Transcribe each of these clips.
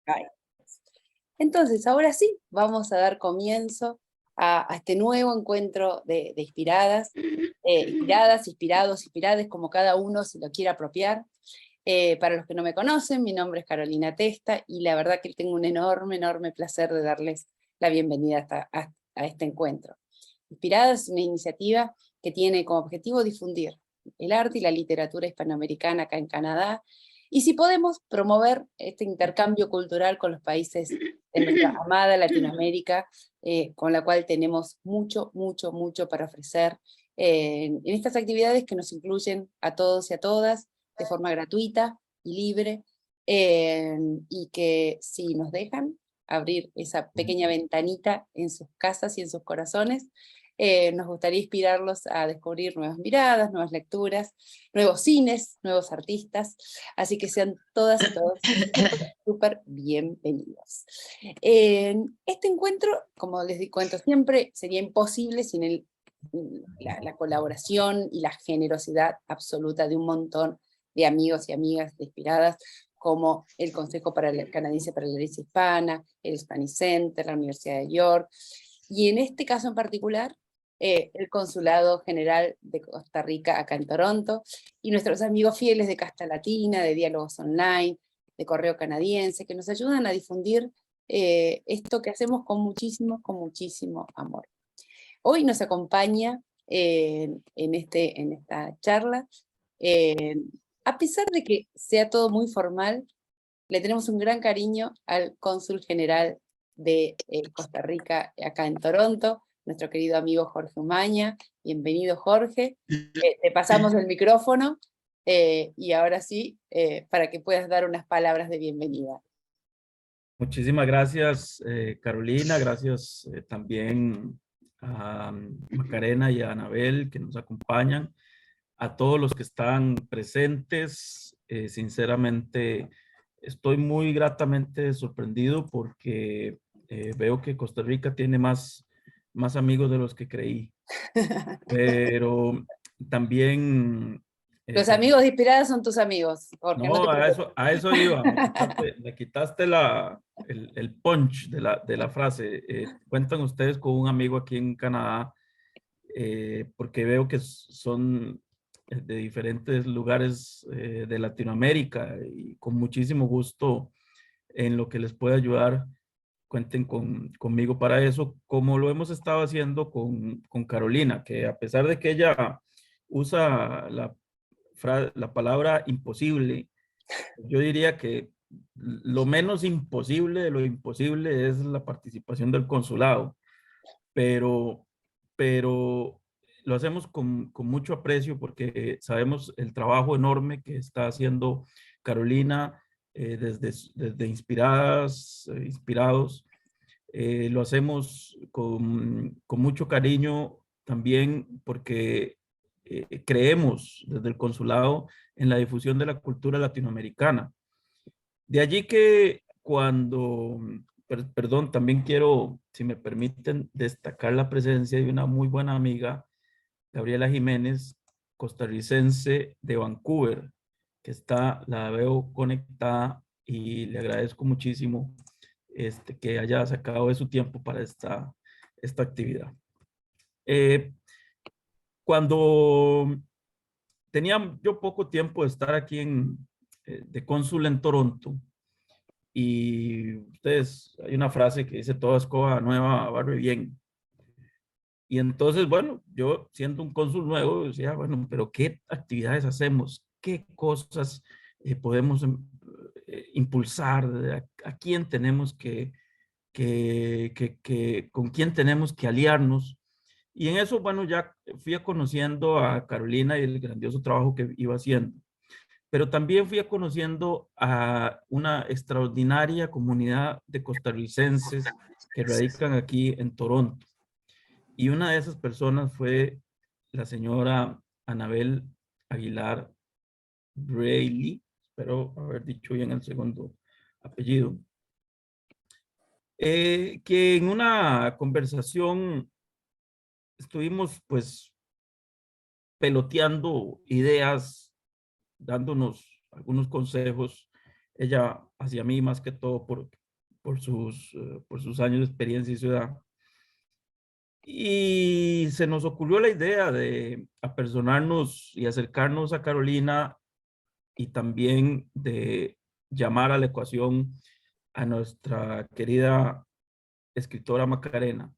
Ahí. Entonces, ahora sí, vamos a dar comienzo a este nuevo encuentro de inspiradas, inspirados, inspirades, como cada uno se lo quiera apropiar. Para los que no me conocen, mi nombre es Carolina Testa y la verdad que tengo un enorme, enorme placer de darles la bienvenida a este encuentro. Inspiradas es una iniciativa que tiene como objetivo difundir el arte y la literatura hispanoamericana acá en Canadá, y si podemos promover este intercambio cultural con los países de nuestra amada Latinoamérica, con la cual tenemos mucho, mucho, mucho para ofrecer en estas actividades que nos incluyen a todos y a todas de forma gratuita y libre, y que si nos dejan abrir esa pequeña ventanita en sus casas y en sus corazones, nos gustaría inspirarlos a descubrir nuevas miradas, nuevas lecturas, nuevos cines, nuevos artistas, así que sean todas y todos súper, súper bienvenidos. Este encuentro, como les cuento siempre, sería imposible sin la colaboración y la generosidad absoluta de un montón de amigos y amigas de Inspiradas, como el Consejo Canadiense para la Herencia Hispana, el Spanish Center, la Universidad de York, y en este caso en particular, el Consulado General de Costa Rica acá en Toronto, y nuestros amigos fieles de Casta Latina, de Diálogos Online, de Correo Canadiense, que nos ayudan a difundir esto que hacemos con muchísimo amor. Hoy nos acompaña en esta charla, a pesar de que sea todo muy formal, le tenemos un gran cariño al Cónsul General de Costa Rica acá en Toronto, nuestro querido amigo Jorge Umaña. Bienvenido, Jorge. Te pasamos el micrófono y ahora sí, para que puedas dar unas palabras de bienvenida. Muchísimas gracias, Carolina. Gracias también a Macarena y a Anabel que nos acompañan. A todos los que están presentes, sinceramente estoy muy gratamente sorprendido porque veo que Costa Rica tiene más amigos de los que creí. Pero también... Los amigos de Inspiradas son tus amigos, Jorge, no te No, preocupes. a eso iba. Me quitaste el punch de la frase. Cuentan ustedes con un amigo aquí en Canadá, porque veo que son de diferentes lugares de Latinoamérica y con muchísimo gusto en lo que les pueda ayudar. Cuenten conmigo para eso, como lo hemos estado haciendo con Carolina, que a pesar de que ella usa la palabra imposible, yo diría que lo menos imposible de lo imposible es la participación del consulado, pero, pero lo hacemos con mucho aprecio porque sabemos el trabajo enorme que está haciendo Carolina desde Inspirados. Lo hacemos con mucho cariño también porque creemos desde el consulado en la difusión de la cultura latinoamericana. De allí que perdón, también quiero, si me permiten, destacar la presencia de una muy buena amiga, Gabriela Jiménez, costarricense de Vancouver, que la veo conectada y le agradezco muchísimo que haya sacado de su tiempo para esta actividad. Cuando tenía yo poco tiempo de estar aquí de cónsul en Toronto, y ustedes, hay una frase que dice: toda escoba nueva barre bien. Y entonces, bueno, yo siendo un cónsul nuevo, decía, bueno, pero ¿qué actividades hacemos? ¿Qué cosas podemos impulsar? ¿A quién tenemos con quién tenemos que aliarnos? Y en eso, bueno, ya fui conociendo a Carolina y el grandioso trabajo que iba haciendo. Pero también fui conociendo a una extraordinaria comunidad de costarricenses que radican aquí en Toronto. Y una de esas personas fue la señora Anabel Aguilar Brayley, espero haber dicho bien el segundo apellido, que en una conversación estuvimos pues peloteando ideas, dándonos algunos consejos, ella hacia mí más que todo por sus años de experiencia y su edad. Y se nos ocurrió la idea de apersonarnos y acercarnos a Carolina y también de llamar a la ecuación a nuestra querida escritora Macarena,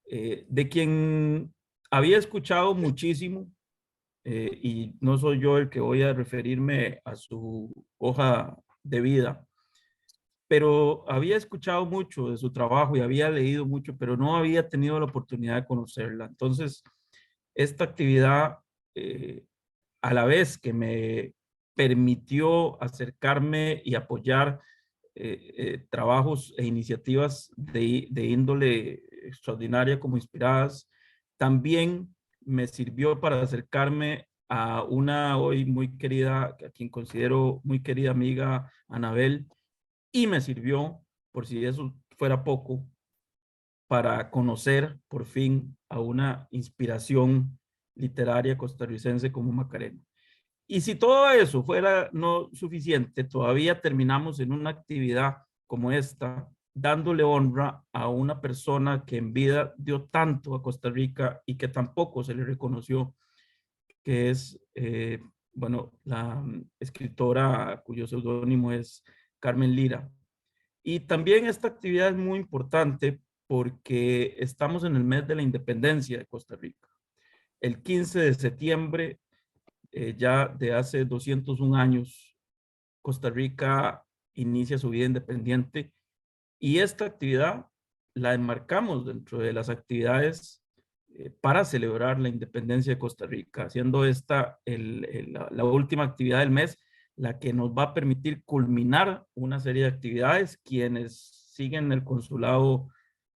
de quien había escuchado muchísimo, y no soy yo el que voy a referirme a su hoja de vida, pero había escuchado mucho de su trabajo y había leído mucho, pero no había tenido la oportunidad de conocerla. Entonces, esta actividad, eh, a la vez que me permitió acercarme y apoyar trabajos e iniciativas de índole extraordinaria como Inspiradas, también me sirvió para acercarme a una hoy muy querida, a quien considero muy querida amiga, Anabel, y me sirvió, por si eso fuera poco, para conocer por fin a una inspiración literaria costarricense como Macarena. Y si todo eso fuera no suficiente, todavía terminamos en una actividad como esta, dándole honra a una persona que en vida dio tanto a Costa Rica y que tampoco se le reconoció, que es, bueno, la escritora cuyo seudónimo es Carmen Lira. Y también esta actividad es muy importante porque estamos en el mes de la independencia de Costa Rica. El 15 de septiembre, ya de hace 201 años, Costa Rica inicia su vida independiente y esta actividad la enmarcamos dentro de las actividades para celebrar la independencia de Costa Rica, siendo esta la última actividad del mes, la que nos va a permitir culminar una serie de actividades. Quienes siguen el Consulado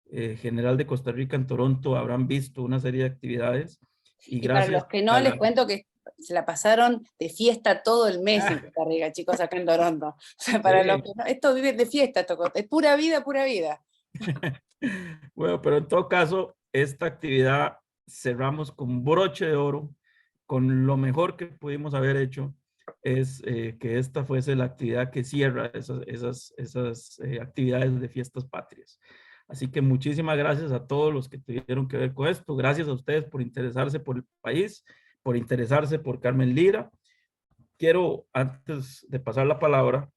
General de Costa Rica en Toronto habrán visto una serie de actividades y Y para gracias los que no, a les la... cuento que se la pasaron de fiesta todo el mes en Costa Rica, chicos, acá en Toronto. O sea, para los Sí. que no, esto vive de fiesta, esto es pura vida, pura vida. Bueno, pero en todo caso, esta actividad cerramos con broche de oro, con lo mejor que pudimos haber hecho, es que esta fuese la actividad que cierra esas actividades de fiestas patrias. Así que muchísimas gracias a todos los que tuvieron que ver con esto. Gracias a ustedes por interesarse por el país, por interesarse por Carmen Lira. Quiero, antes de pasar la palabra,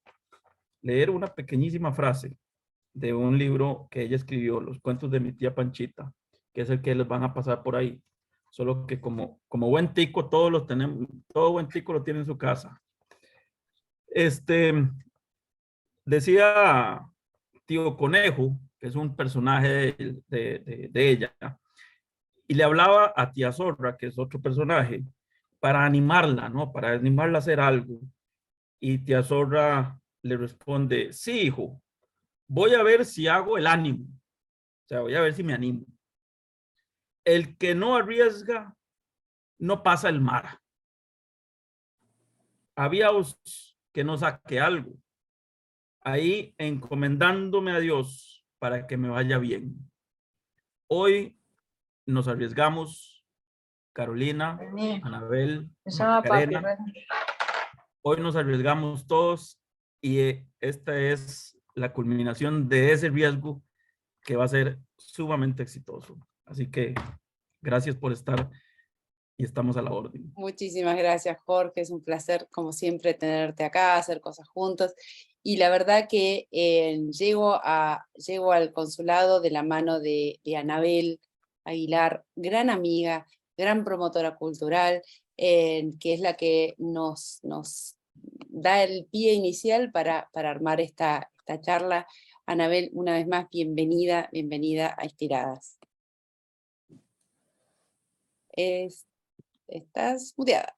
leer una pequeñísima frase de un libro que ella escribió, Los cuentos de mi tía Panchita, que es el que les van a pasar por ahí. Solo que como buen tico, todos los tenemos, todo buen tico lo tiene en su casa. Decía Tío Conejo, que es un personaje de ella, y le hablaba a Tía Zorra, que es otro personaje, para animarla, ¿no? Para animarla a hacer algo. Y Tía Zorra le responde, sí, hijo, voy a ver si hago el ánimo. O sea, voy a ver si me animo. El que no arriesga, no pasa el mar. Habíaos que no saque algo. Ahí encomendándome a Dios para que me vaya bien. Hoy nos arriesgamos, Carolina, Anabel, Se llama papi, Macarena. Hoy nos arriesgamos todos y esta es la culminación de ese riesgo que va a ser sumamente exitoso. Así que gracias por estar y estamos a la orden. Muchísimas gracias, Jorge. Es un placer, como siempre, tenerte acá, hacer cosas juntos. Y la verdad que llego al consulado de la mano de Anabel Aguilar, gran amiga, gran promotora cultural, que es la que nos da el pie inicial para armar esta charla. Anabel, una vez más, bienvenida a Inspiradas. Estás muteada.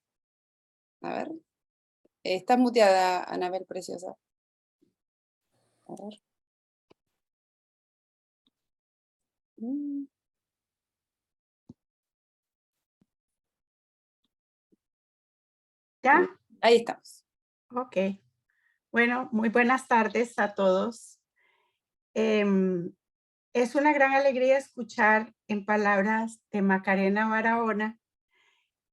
A ver. Estás muteada, Anabel Preciosa. A ver. ¿Ya? Ahí estamos. Ok. Bueno, muy buenas tardes a todos. Es una gran alegría escuchar en palabras de Macarena Barahona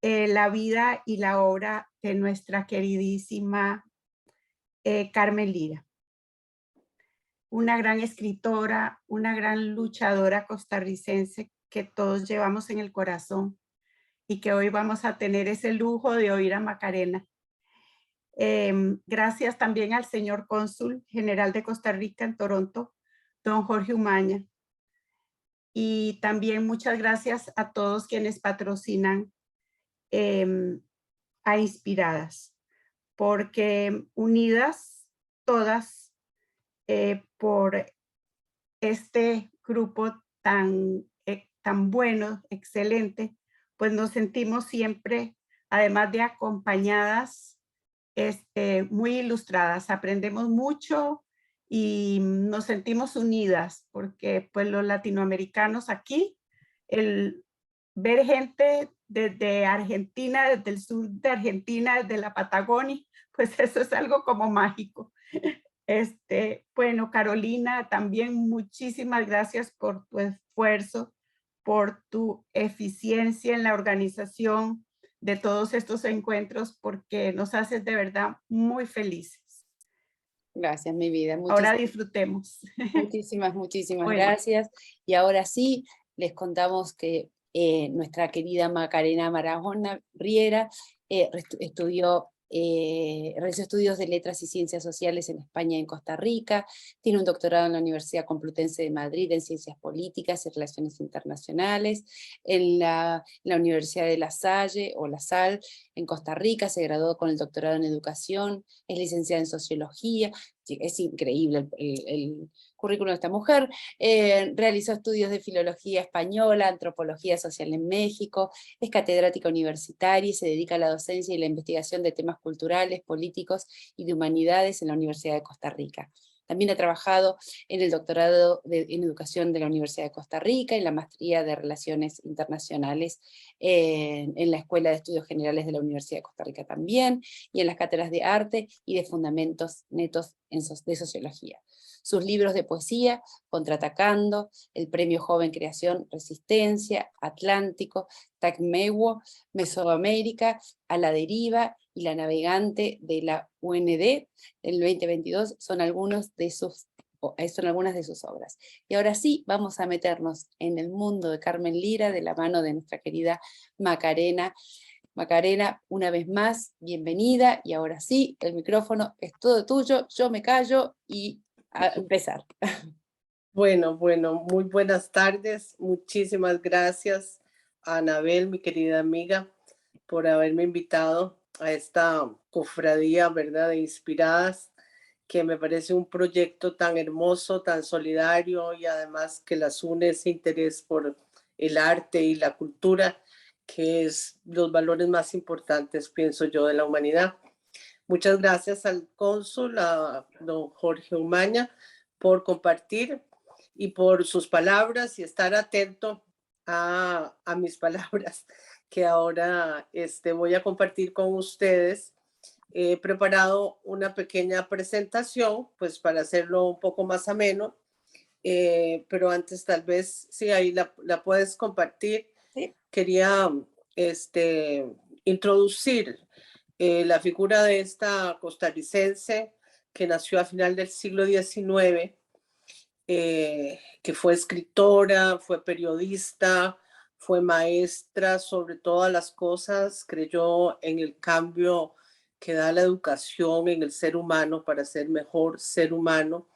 la vida y la obra de nuestra queridísima Carmen Lira. una gran escritora, una gran luchadora costarricense que todos llevamos en el corazón y que hoy vamos a tener ese lujo de oír a Macarena. Gracias también al señor cónsul general de Costa Rica en Toronto, don Jorge Umaña. Y también muchas gracias a todos quienes patrocinan a Inspiradas, porque unidas todas por este grupo tan bueno, excelente, pues nos sentimos siempre, además de acompañadas, muy ilustradas, aprendemos mucho y nos sentimos unidas, porque pues los latinoamericanos aquí, el ver gente desde Argentina, desde el sur de Argentina, desde la Patagonia, pues eso es algo como mágico. Bueno, Carolina, también muchísimas gracias por tu esfuerzo, por tu eficiencia en la organización de todos estos encuentros, porque nos haces de verdad muy felices. Gracias, mi vida. Ahora disfrutemos. Muchísimas Bueno. gracias. Y ahora sí, les contamos que nuestra querida Macarena Barahona Riera realizó estudios de Letras y Ciencias Sociales en España y en Costa Rica, tiene un doctorado en la Universidad Complutense de Madrid en Ciencias Políticas y Relaciones Internacionales, en la Universidad de La Salle, o La Salle, en Costa Rica, se graduó con el doctorado en Educación, es licenciada en Sociología. Es increíble el currículum de esta mujer. Realizó estudios de Filología Española, Antropología Social en México, es catedrática universitaria y se dedica a la docencia y la investigación de temas culturales, políticos y de humanidades en la Universidad de Costa Rica. También ha trabajado en el doctorado en Educación de la Universidad de Costa Rica, en la maestría de Relaciones Internacionales en la Escuela de Estudios Generales de la Universidad de Costa Rica también, y en las cátedras de Arte y de Fundamentos Netos de Sociología. Sus libros de poesía, Contraatacando, el Premio Joven Creación Resistencia, Atlántico, Tacmehuo, Mesoamérica, A la Deriva y La Navegante de la UND del 2022 son algunas de sus obras. Y ahora sí, vamos a meternos en el mundo de Carmen Lira de la mano de nuestra querida Macarena. Macarena, una vez más, bienvenida, y ahora sí, el micrófono es todo tuyo, yo me callo y a empezar. Bueno, muy buenas tardes. Muchísimas gracias a Anabel, mi querida amiga, por haberme invitado a esta cofradía, ¿verdad?, de Inspiradas, que me parece un proyecto tan hermoso, tan solidario, y además que las une ese interés por el arte y la cultura, que es los valores más importantes, pienso yo, de la humanidad. Muchas gracias al cónsul, a don Jorge Umaña, por compartir y por sus palabras y estar atento a mis palabras que ahora voy a compartir con ustedes. He preparado una pequeña presentación, pues para hacerlo un poco más ameno, pero antes tal vez, sí, ahí la puedes compartir. Sí. Quería introducir la figura de esta costarricense que nació a final del siglo XIX, que fue escritora, fue periodista, fue maestra, sobre todas las cosas, creyó en el cambio que da la educación en el ser humano para ser mejor ser humano,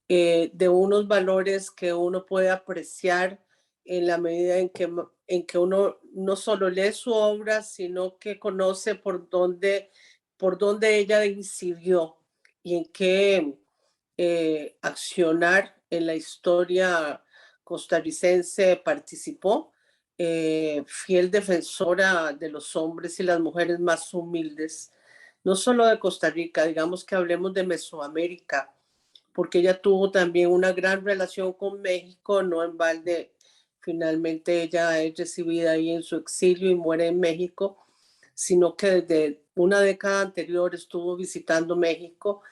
de unos valores que uno puede apreciar en la medida en que uno no solo lee su obra, sino que conoce por dónde ella incidió y en qué accionar en la historia costarricense participó, fiel defensora de los hombres y las mujeres más humildes, no solo de Costa Rica, digamos que hablemos de Mesoamérica, porque ella tuvo también una gran relación con México, no en balde. Finalmente ella es recibida ahí en su exilio y muere en México, sino que desde una década anterior estuvo visitando México,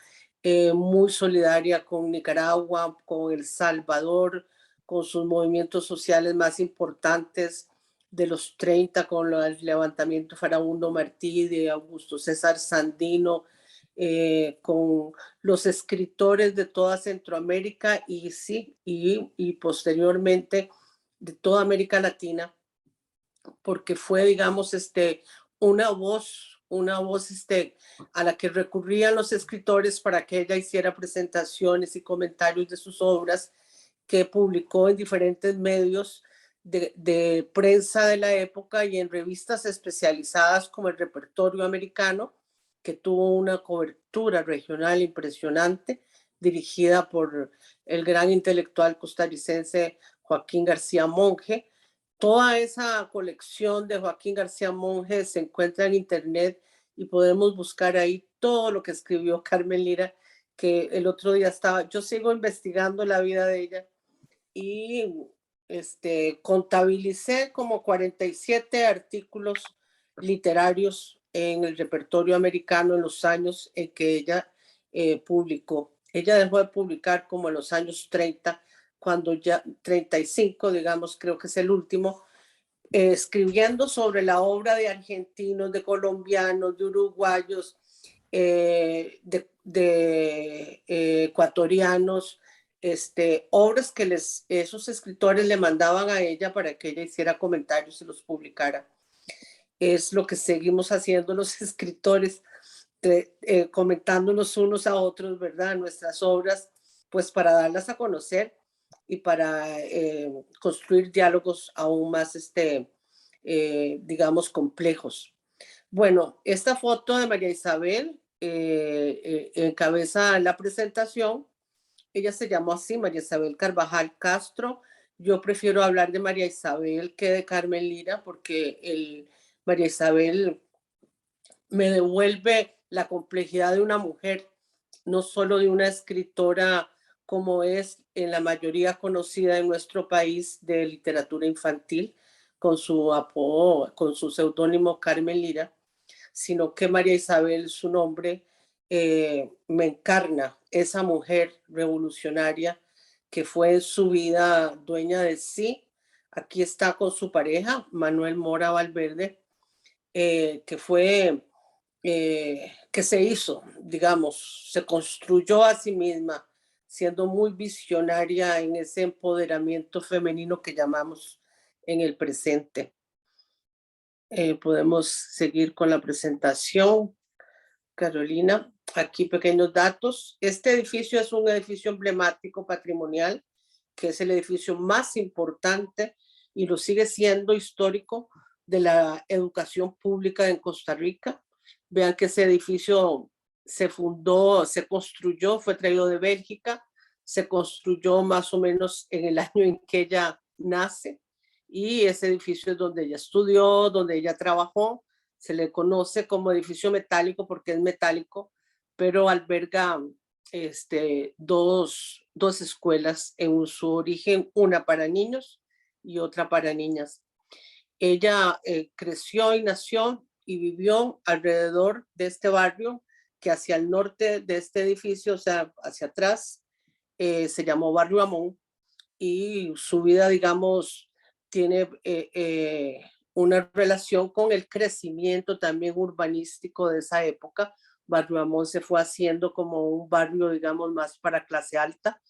muy solidaria con Nicaragua, con El Salvador, con sus movimientos sociales más importantes de los 30, con el levantamiento Farabundo Martí, de Augusto César Sandino, con los escritores de toda Centroamérica y sí, y posteriormente de toda América Latina, porque fue, digamos, una voz a la que recurrían los escritores para que ella hiciera presentaciones y comentarios de sus obras que publicó en diferentes medios de prensa de la época y en revistas especializadas como el Repertorio Americano, que tuvo una cobertura regional impresionante, dirigida por el gran intelectual costarricense Joaquín García Monge. Toda esa colección de Joaquín García Monge se encuentra en internet y podemos buscar ahí todo lo que escribió Carmen Lira, que el otro día yo sigo investigando la vida de ella y contabilicé como 47 artículos literarios en el Repertorio Americano en los años en que ella publicó. Ella dejó de publicar como en los años 30, cuando ya 35, digamos, creo que es el último, escribiendo sobre la obra de argentinos, de colombianos, de uruguayos, de ecuatorianos, obras que esos escritores le mandaban a ella para que ella hiciera comentarios y los publicara. Es lo que seguimos haciendo los escritores, comentándonos unos a otros, ¿verdad? Nuestras obras, pues para darlas a conocer y para construir diálogos aún más, digamos, complejos. Bueno, esta foto de María Isabel encabeza la presentación. Ella se llamó así, María Isabel Carvajal Castro. Yo prefiero hablar de María Isabel que de Carmen Lira, porque María Isabel me devuelve la complejidad de una mujer, no solo de una escritora como es en la mayoría conocida en nuestro país de literatura infantil, con su apodo, con su seudónimo Carmen Lira, sino que María Isabel, su nombre, me encarna esa mujer revolucionaria que fue en su vida dueña de sí. Aquí está con su pareja, Manuel Mora Valverde, que fue, que se hizo, digamos, se construyó a sí misma, siendo muy visionaria en ese empoderamiento femenino que llamamos en el presente. Podemos seguir con la presentación, Carolina. Aquí pequeños datos. Este edificio es un edificio emblemático patrimonial, que es el edificio más importante y lo sigue siendo histórico de la educación pública en Costa Rica. Vean que ese edificio se fundó, se construyó, fue traído de Bélgica, se construyó más o menos en el año en que ella nace, y ese edificio es donde ella estudió, donde ella trabajó. Se le conoce como edificio metálico porque es metálico, pero alberga dos escuelas en su origen, una para niños y otra para niñas. Ella creció y nació y vivió alrededor de este barrio, que hacia el norte de este edificio, o sea, hacia atrás, se llamó Barrio Amón, y su vida, digamos, tiene una relación con el crecimiento también urbanístico de esa época. Barrio Amón se fue haciendo como un barrio, digamos, más para clase alta.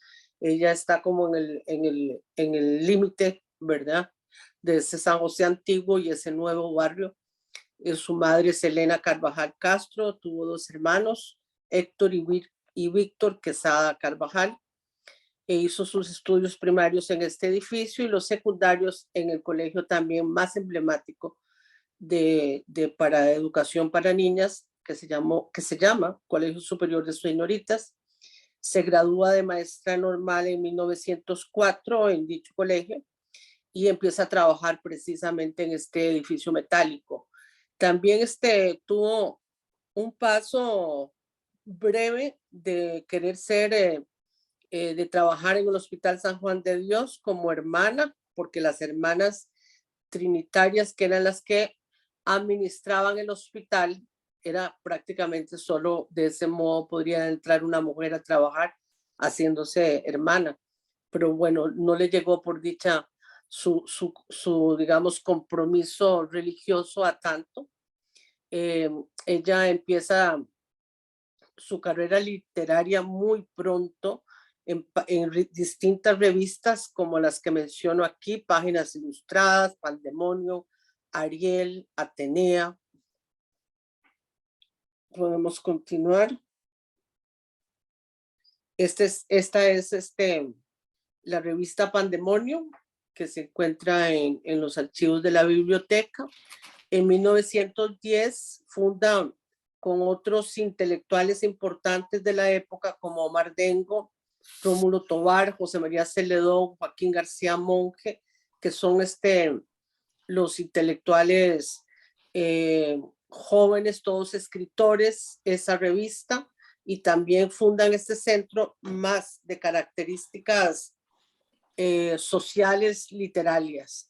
Ella está como en el límite, ¿verdad?, de ese San José antiguo y ese nuevo barrio. Su madre es Elena Carvajal Castro, tuvo dos hermanos, Héctor y Víctor Quesada Carvajal. Hizo sus estudios primarios en este edificio y los secundarios en el colegio también más emblemático para educación para niñas, que se llama Colegio Superior de Señoritas. Se gradúa de maestra normal en 1904 en dicho colegio y empieza a trabajar precisamente en este edificio metálico. También tuvo un paso breve de querer ser de trabajar en el Hospital San Juan de Dios como hermana, porque las hermanas trinitarias, que eran las que administraban el hospital, era prácticamente solo de ese modo podría entrar una mujer a trabajar haciéndose hermana. Pero bueno, no le llegó por dicha su digamos, compromiso religioso a tanto. Ella empieza su carrera literaria muy pronto en distintas revistas como las que menciono aquí, Páginas Ilustradas, Pandemonio, Ariel, Atenea. Podemos continuar. Esta es la revista Pandemonio, que se encuentra en los archivos de la biblioteca. En 1910 funda con otros intelectuales importantes de la época como Omar Dengo, Rómulo Tovar, José María Celedón, Joaquín García Monge, que son los intelectuales jóvenes, todos escritores, esa revista, y también fundan este centro más de características sociales literarias.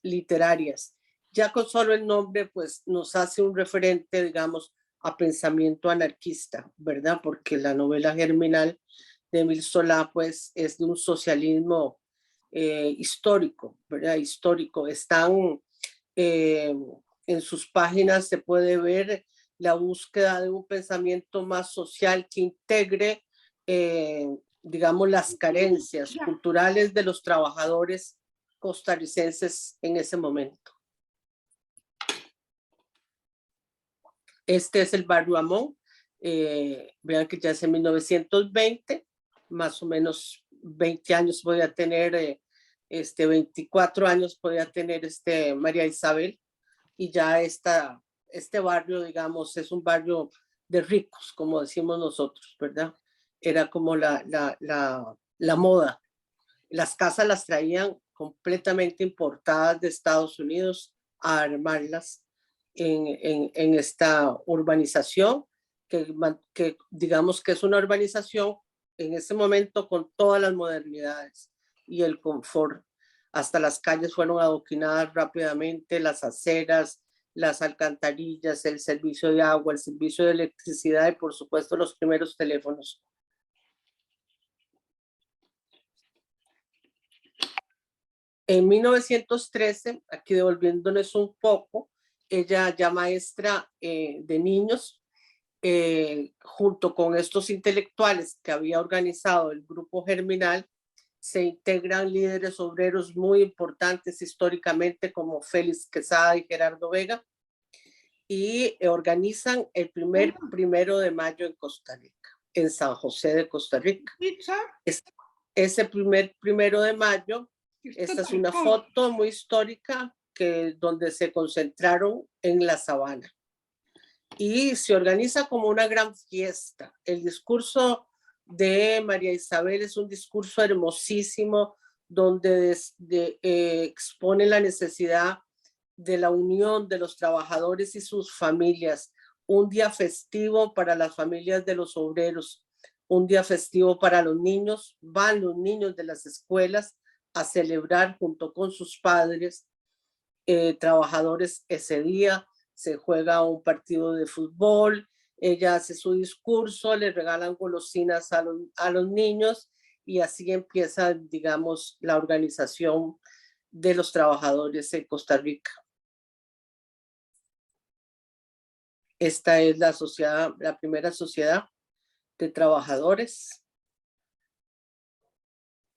Ya con solo el nombre, pues nos hace un referente, digamos, a pensamiento anarquista, ¿verdad? Porque la novela Germinal de Émile Zola, pues, es de un socialismo histórico, ¿verdad? Histórico. Están en sus páginas, se puede ver la búsqueda de un pensamiento más social que integre, digamos, las carencias culturales de los trabajadores costarricenses en ese momento. Este es el barrio Amón. Vean que ya es en 1920, más o menos 20 años podía tener, 24 años podía tener María Isabel, y ya este barrio, digamos, es un barrio de ricos, como decimos nosotros, ¿verdad? Era como la moda. Las casas las traían completamente importadas de Estados Unidos a armarlas en esta urbanización, que digamos que es una urbanización en ese momento con todas las modernidades y el confort. Hasta las calles fueron adoquinadas rápidamente, las aceras, las alcantarillas, el servicio de agua, el servicio de electricidad y por supuesto los primeros teléfonos. En 1913, aquí devolviéndonos un poco, ella ya maestra de niños, junto con estos intelectuales que había organizado el Grupo Germinal, se integran líderes obreros muy importantes históricamente como Félix Quesada y Gerardo Vega, y organizan el primer 1 de mayo en Costa Rica, en San José de Costa Rica. Ese primer 1 de mayo, esta es una foto muy histórica donde se concentraron en la sabana. Y se organiza como una gran fiesta. El discurso de María Isabel es un discurso hermosísimo donde expone la necesidad de la unión de los trabajadores y sus familias. Un día festivo para las familias de los obreros, un día festivo para los niños. Van los niños de las escuelas a celebrar junto con sus padres trabajadores ese día. Se juega un partido de fútbol, ella hace su discurso, le regalan golosinas a los niños y así empieza, digamos, la organización de los trabajadores en Costa Rica. Esta es la primera sociedad de trabajadores.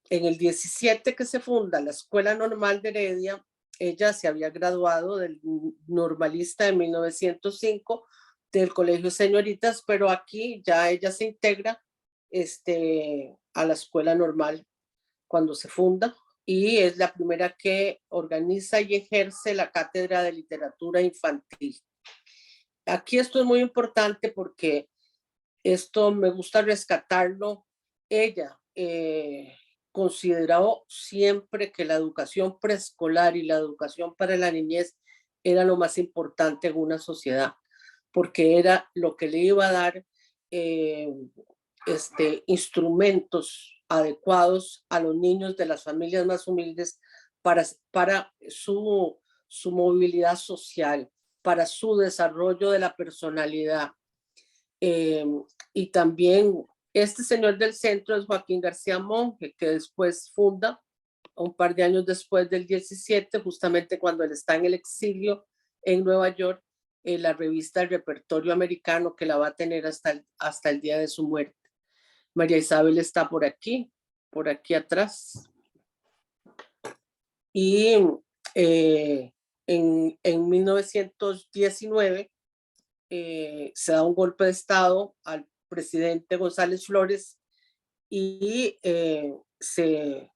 En el 17 que se funda la Escuela Normal de Heredia, ella se había graduado del normalista en 1905 del Colegio de Señoritas, pero aquí ya ella se integra a la Escuela Normal cuando se funda y es la primera que organiza y ejerce la Cátedra de Literatura Infantil. Aquí esto es muy importante porque esto me gusta rescatarlo. Ella consideró siempre que la educación preescolar y la educación para la niñez era lo más importante en una sociedad, porque era lo que le iba a dar instrumentos adecuados a los niños de las familias más humildes para su movilidad social, para su desarrollo de la personalidad. Y también este señor del centro es Joaquín García Monge, que después funda, un par de años después del 17, justamente cuando él está en el exilio en Nueva York, la revista El Repertorio Americano, que la va a tener hasta el día de su muerte. María Isabel está por aquí atrás. Y en 1919 se da un golpe de Estado al presidente González Flores y se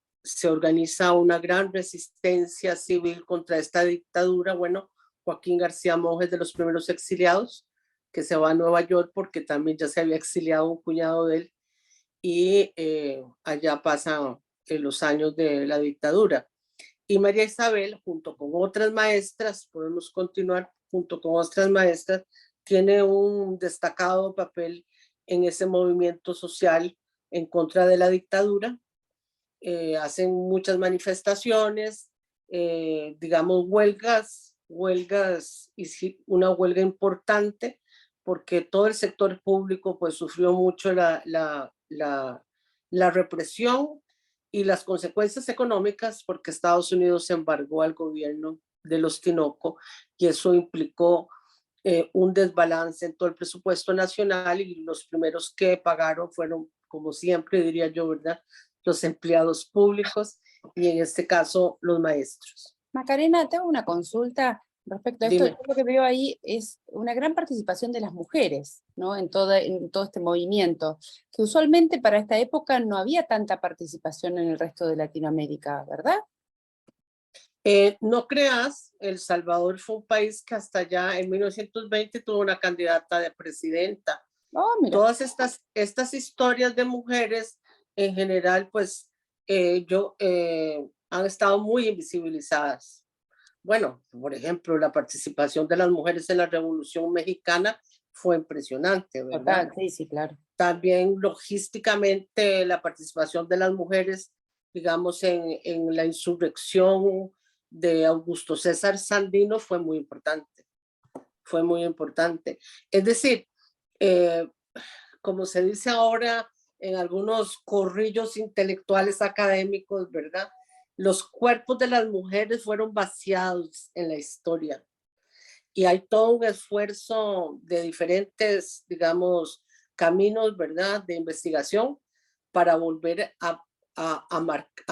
organiza una gran resistencia civil contra esta dictadura. Bueno, Joaquín García Monge es de los primeros exiliados, que se va a Nueva York porque también ya se había exiliado un cuñado de él, y allá pasan los años de la dictadura. Y María Isabel, junto con otras maestras, podemos continuar, junto con otras maestras, tiene un destacado papel en ese movimiento social en contra de la dictadura. Hacen muchas manifestaciones, digamos huelgas, y una huelga importante, porque todo el sector público pues sufrió mucho la represión y las consecuencias económicas, porque Estados Unidos embargó al gobierno de los Tinoco, y eso implicó un desbalance en todo el presupuesto nacional, y los primeros que pagaron fueron, como siempre diría yo, ¿verdad?, los empleados públicos, y en este caso los maestros. Macarena, te hago una consulta respecto a esto. Dime. Yo lo que veo ahí es una gran participación de las mujeres, ¿no? En todo este movimiento, que usualmente para esta época no había tanta participación en el resto de Latinoamérica, ¿verdad? No creas, El Salvador fue un país que hasta allá en 1920 tuvo una candidata de presidenta. Oh, mira. Todas estas historias de mujeres en general, pues han estado muy invisibilizadas. Bueno, por ejemplo, la participación de las mujeres en la Revolución Mexicana fue impresionante, ¿verdad? Total, sí, sí, claro. También logísticamente la participación de las mujeres, digamos, en la insurrección de Augusto César Sandino fue muy importante. Fue muy importante. Es decir, como se dice ahora en algunos corrillos intelectuales académicos, ¿verdad?, los cuerpos de las mujeres fueron vaciados en la historia. Y hay todo un esfuerzo de diferentes, digamos, caminos, ¿verdad?, de investigación para volver a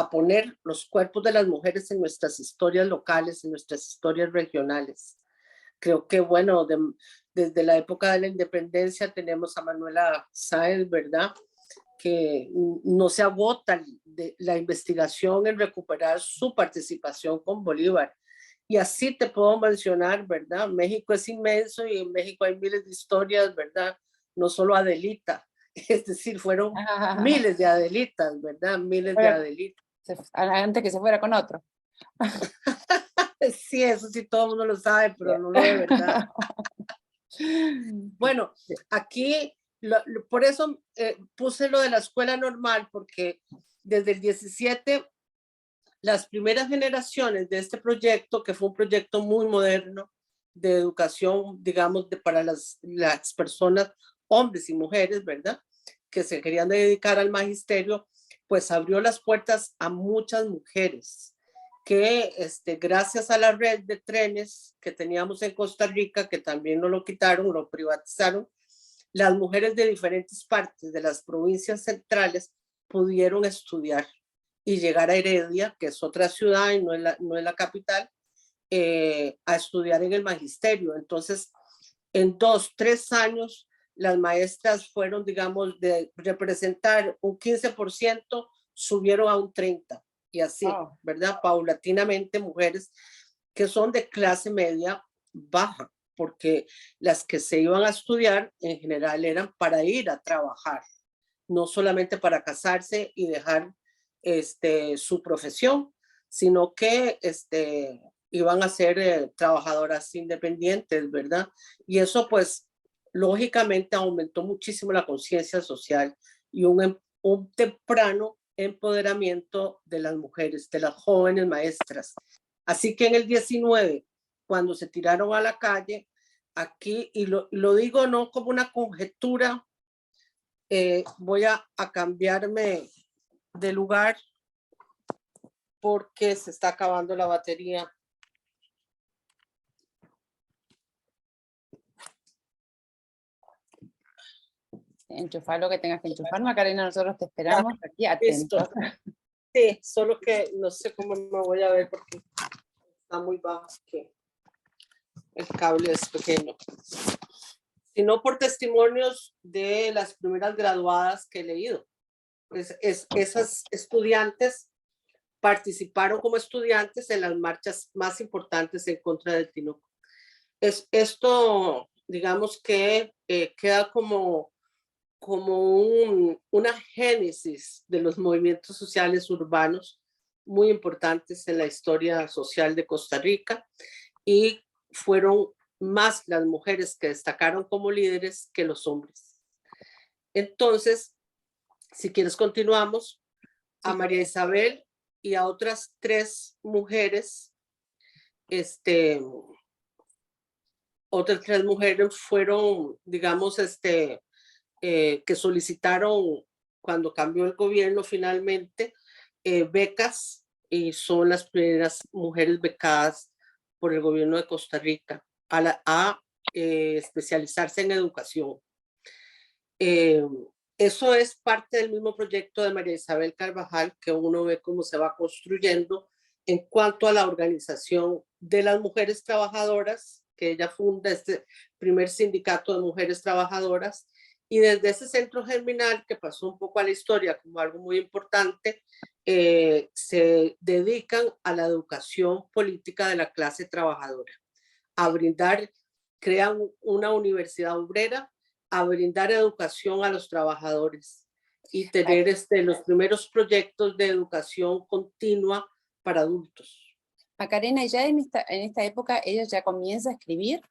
poner los cuerpos de las mujeres en nuestras historias locales, en nuestras historias regionales. Creo que, bueno, desde la época de la independencia tenemos a Manuela Sáenz, ¿verdad?, que no se agota la investigación en recuperar su participación con Bolívar. Y así te puedo mencionar, ¿verdad? México es inmenso y en México hay miles de historias, ¿verdad? No solo Adelita, es decir, fueron miles de Adelitas, ¿verdad? Miles de Adelitas. Antes que se fuera con otro. Sí, eso sí todo el mundo lo sabe, pero no lo de verdad. Bueno, aquí, por eso puse lo de la escuela normal, porque desde el 17, las primeras generaciones de este proyecto, que fue un proyecto muy moderno de educación, digamos, para las personas, hombres y mujeres, ¿verdad?, que se querían dedicar al magisterio, pues abrió las puertas a muchas mujeres que gracias a la red de trenes que teníamos en Costa Rica, que también no lo quitaron, lo privatizaron, las mujeres de diferentes partes de las provincias centrales pudieron estudiar y llegar a Heredia, que es otra ciudad y no es la capital, a estudiar en el magisterio. Entonces, en 2-3 años, las maestras fueron, digamos, de representar un 15%, subieron a un 30%. Y así, ¿verdad? Paulatinamente, mujeres que son de clase media baja, porque las que se iban a estudiar en general eran para ir a trabajar, no solamente para casarse y dejar su profesión, sino que iban a ser trabajadoras independientes, ¿verdad? Y eso pues lógicamente aumentó muchísimo la conciencia social y un temprano empoderamiento de las mujeres, de las jóvenes maestras. Así que en el 19, cuando se tiraron a la calle, aquí, y lo digo no como una conjetura, voy a cambiarme de lugar porque se está acabando la batería. Enchufar lo que tengas que enchufar, Macarena, nosotros te esperamos aquí Listo. atentos. Sí, solo que no sé cómo me voy a ver porque está muy bajo, que el cable es pequeño. Sino por testimonios de las primeras graduadas que he leído. Esas estudiantes participaron como estudiantes en las marchas más importantes en contra del Tinoco. Esto, digamos que queda como una génesis de los movimientos sociales urbanos muy importantes en la historia social de Costa Rica, y fueron más las mujeres que destacaron como líderes que los hombres. Entonces, si quieres continuamos, a María Isabel y a otras 3 mujeres, otras 3 mujeres fueron, digamos, que solicitaron cuando cambió el gobierno finalmente becas, y son las primeras mujeres becadas por el gobierno de Costa Rica a especializarse en educación. Eso es parte del mismo proyecto de María Isabel Carvajal, que uno ve cómo se va construyendo en cuanto a la organización de las mujeres trabajadoras, que ella funda este primer sindicato de mujeres trabajadoras, y desde ese centro germinal, que pasó un poco a la historia como algo muy importante, se dedican a la educación política de la clase trabajadora, a brindar, crean una universidad obrera, a brindar educación a los trabajadores y tener los primeros proyectos de educación continua para adultos. Macarena, ¿y ya en esta época ella ya comienza a escribir?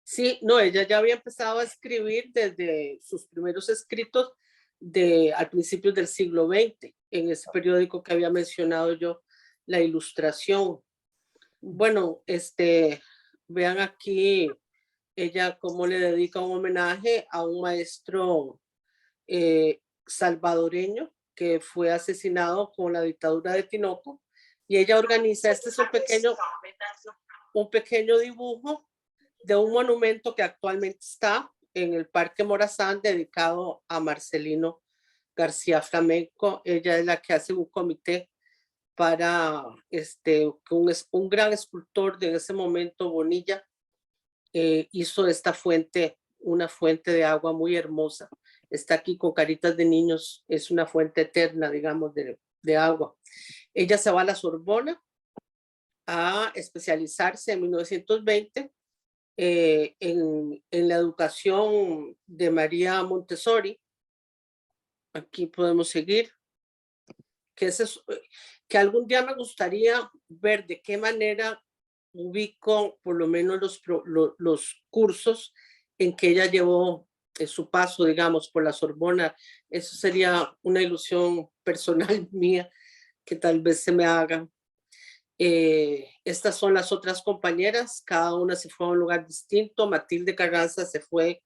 Sí, no, ella ya había empezado a escribir desde sus primeros escritos al principio del siglo XX, en ese periódico que había mencionado yo, La Ilustración. Bueno, vean aquí ella cómo le dedica un homenaje a un maestro salvadoreño que fue asesinado con la dictadura de Tinoco, y ella organiza, este es un pequeño dibujo de un monumento que actualmente está en el Parque Morazán, dedicado a Marcelino García Flamenco. Ella es la que hace un comité para un gran escultor de ese momento, Bonilla, hizo esta fuente, una fuente de agua muy hermosa. Está aquí con caritas de niños, es una fuente eterna, digamos, de agua. Ella se va a la Sorbona a especializarse en 1920 en la educación de María Montessori. Aquí podemos seguir. Que algún día me gustaría ver de qué manera ubico por lo menos los cursos en que ella llevó su paso, digamos, por la Sorbona. Eso sería una ilusión personal mía que tal vez se me haga. Estas son las otras compañeras, cada una se fue a un lugar distinto. Matilde Carranza se fue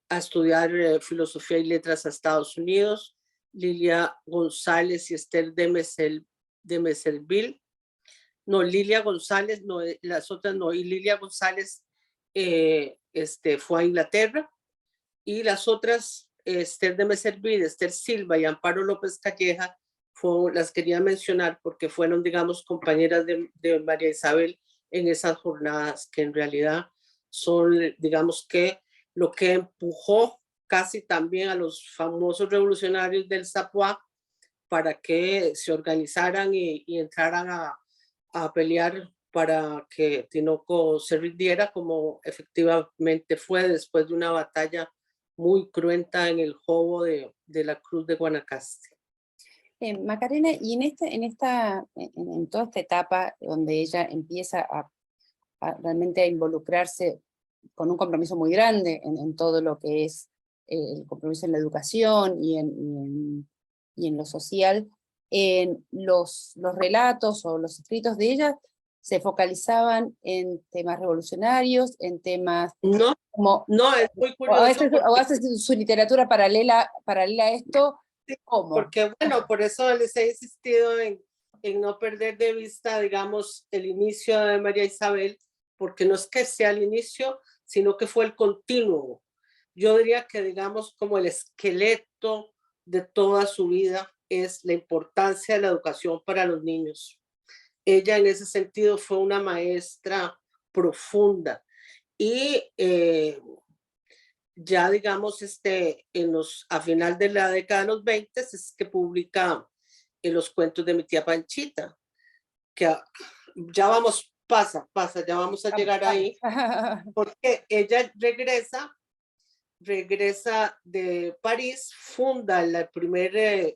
a estudiar filosofía y letras a Estados Unidos. Lilia González y Esther de Meserville. No, Lilia González, no, las otras no, y Lilia González fue a Inglaterra, y las otras, Esther de Meserville, Esther Silva y Amparo López Calleja, las quería mencionar porque fueron, digamos, compañeras de María Isabel en esas jornadas, que en realidad son, digamos, que lo que empujó casi también a los famosos revolucionarios del Zapuá para que se organizaran y entraran a pelear para que Tinoco se rindiera, como efectivamente fue después de una batalla muy cruenta en el Jobo de la Cruz de Guanacaste. Macarena, y en toda esta etapa donde ella empieza a realmente a involucrarse con un compromiso muy grande en todo lo que es el compromiso en la educación y en lo social, en los relatos o los escritos de ella se focalizaban en temas revolucionarios, en temas No, como... no, es muy curioso. O hace su literatura paralela a esto. Sí, ¿cómo? porque bueno, por eso les he insistido en no perder de vista, digamos, el inicio de María Isabel, porque no es que sea el inicio, sino que fue el continuo. yo diría que digamos como el esqueleto de toda su vida es la importancia de la educación para los niños. Ella en ese sentido fue una maestra profunda y ya digamos a final de la década de los 20 es que publica los cuentos de mi tía Panchita, que ya vamos, ya vamos a llegar ahí, porque ella regresa de París, funda la primera,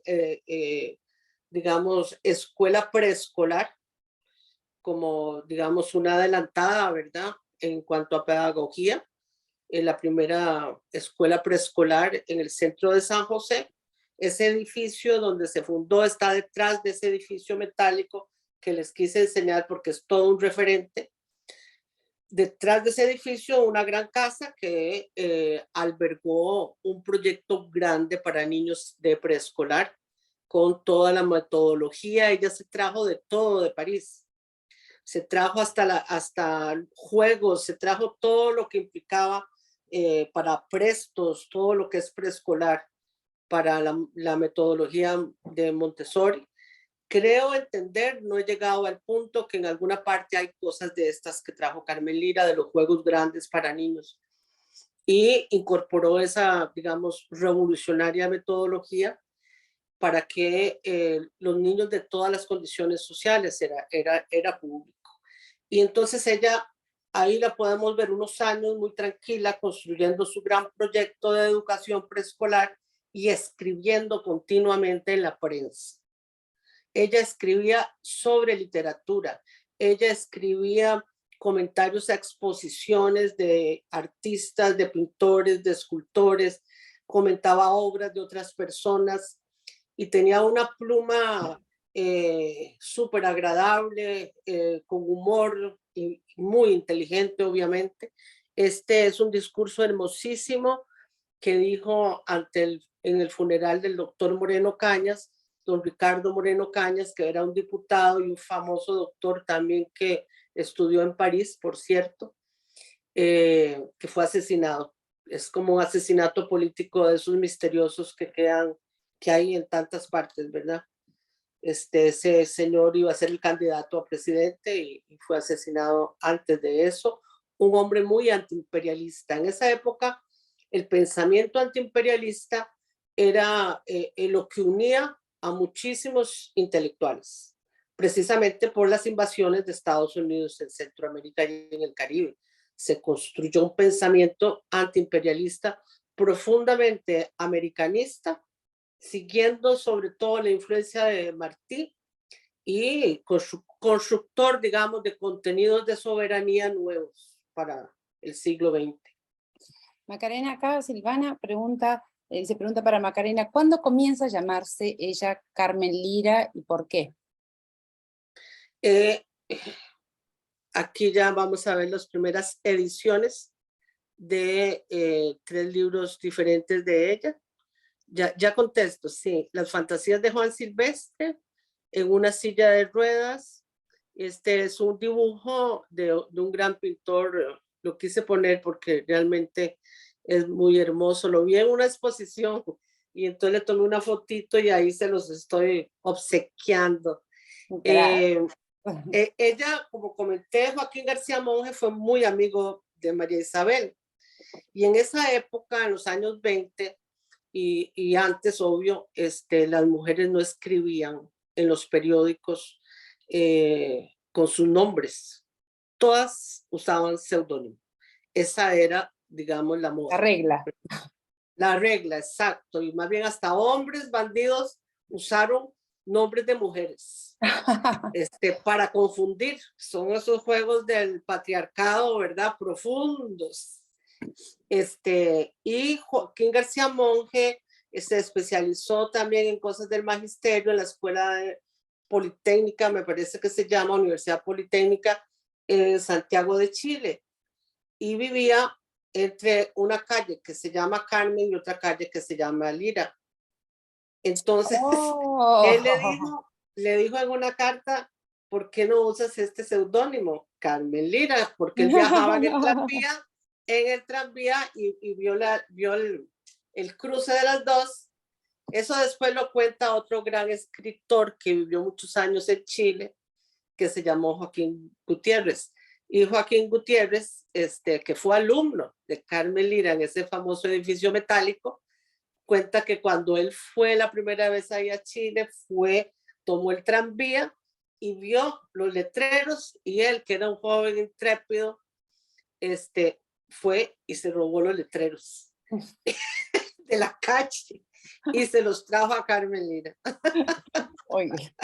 digamos, escuela preescolar, como, digamos, una adelantada, ¿verdad? En cuanto a pedagogía, en la primera escuela preescolar en el centro de San José. Ese edificio donde se fundó está detrás de ese edificio metálico que les quise enseñar porque es todo un referente. Detrás de ese edificio, una gran casa que albergó un proyecto grande para niños de preescolar con toda la metodología. Ella se trajo de todo de París. Se trajo hasta juegos, se trajo todo lo que implicaba para prestos, todo lo que es preescolar para la metodología de Montessori. Creo entender, no he llegado al punto que en alguna parte hay cosas de estas que trajo Carmen Lira, de los juegos grandes para niños, y incorporó esa, digamos, revolucionaria metodología para que los niños de todas las condiciones sociales era público. Y entonces ella, ahí la podemos ver unos años muy tranquila, construyendo su gran proyecto de educación preescolar y escribiendo continuamente en la prensa. Ella escribía sobre literatura, ella escribía comentarios a exposiciones de artistas, de pintores, de escultores, comentaba obras de otras personas y tenía una pluma súper agradable, con humor y muy inteligente, obviamente. Este es un discurso hermosísimo que dijo en el funeral del doctor Moreno Cañas, don Ricardo Moreno Cañas, que era un diputado y un famoso doctor también que estudió en París, por cierto, que fue asesinado. Es como un asesinato político de esos misteriosos que hay en tantas partes, ¿verdad? Ese señor iba a ser el candidato a presidente y fue asesinado antes de eso. Un hombre muy antiimperialista. En esa época, el pensamiento antiimperialista era lo que unía a muchísimos intelectuales, precisamente por las invasiones de Estados Unidos en Centroamérica y en el Caribe. Se construyó un pensamiento antiimperialista profundamente americanista, siguiendo sobre todo la influencia de Martí y constructor, digamos, de contenidos de soberanía nuevos para el siglo XX. Macarena, acá Silvana se pregunta para Macarena, ¿cuándo comienza a llamarse ella Carmen Lira y por qué? Aquí ya vamos a ver las primeras ediciones de 3 libros diferentes de ella. Ya contesto, sí. Las fantasías de Juan Silvestre, en una silla de ruedas. Este es un dibujo de un gran pintor. Lo quise poner porque realmente es muy hermoso. Lo vi en una exposición y entonces le tomé una fotito y ahí se los estoy obsequiando. Ella, como comenté, Joaquín García Monge fue muy amigo de María Isabel. Y en esa época, en los años 20, y antes, obvio, las mujeres no escribían en los periódicos con sus nombres. Todas usaban seudónimo. Esa era, digamos, la moda. La regla. La regla, exacto. Y más bien hasta hombres bandidos usaron nombres de mujeres para confundir. Son esos juegos del patriarcado, ¿verdad? Profundos. Y Joaquín García Monge se especializó también en cosas del magisterio en la Escuela Politécnica, me parece que se llama Universidad Politécnica en Santiago de Chile, y vivía entre una calle que se llama Carmen y otra calle que se llama Lira. Entonces, él le dijo en una carta, ¿por qué no usas este seudónimo, Carmen Lira? Porque él viajaba en el tranvía en el tranvía y vio el cruce de las dos. Eso después lo cuenta otro gran escritor que vivió muchos años en Chile, que se llamó Joaquín Gutiérrez. Y Joaquín Gutiérrez, que fue alumno de Carmen Lira en ese famoso edificio metálico, cuenta que cuando él fue la primera vez ahí a Chile, tomó el tranvía y vio los letreros, y él, que era un joven intrépido, fue y se robó los letreros de la calle y se los trajo a Carmen Lira Oye.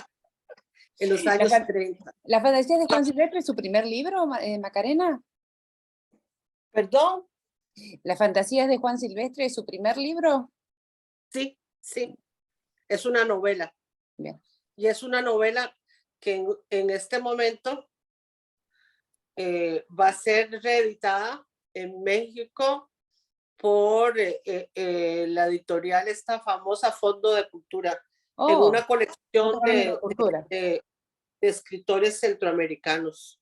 en los años 30. ¿La fantasía de Juan Silvestre es su primer libro, Macarena? ¿Perdón? ¿La fantasía de Juan Silvestre es su primer libro? Sí, sí. Es una novela. Bien. Y es una novela que en este momento va a ser reeditada en México por la editorial, esta famosa Fondo de Cultura, en una colección de escritores centroamericanos.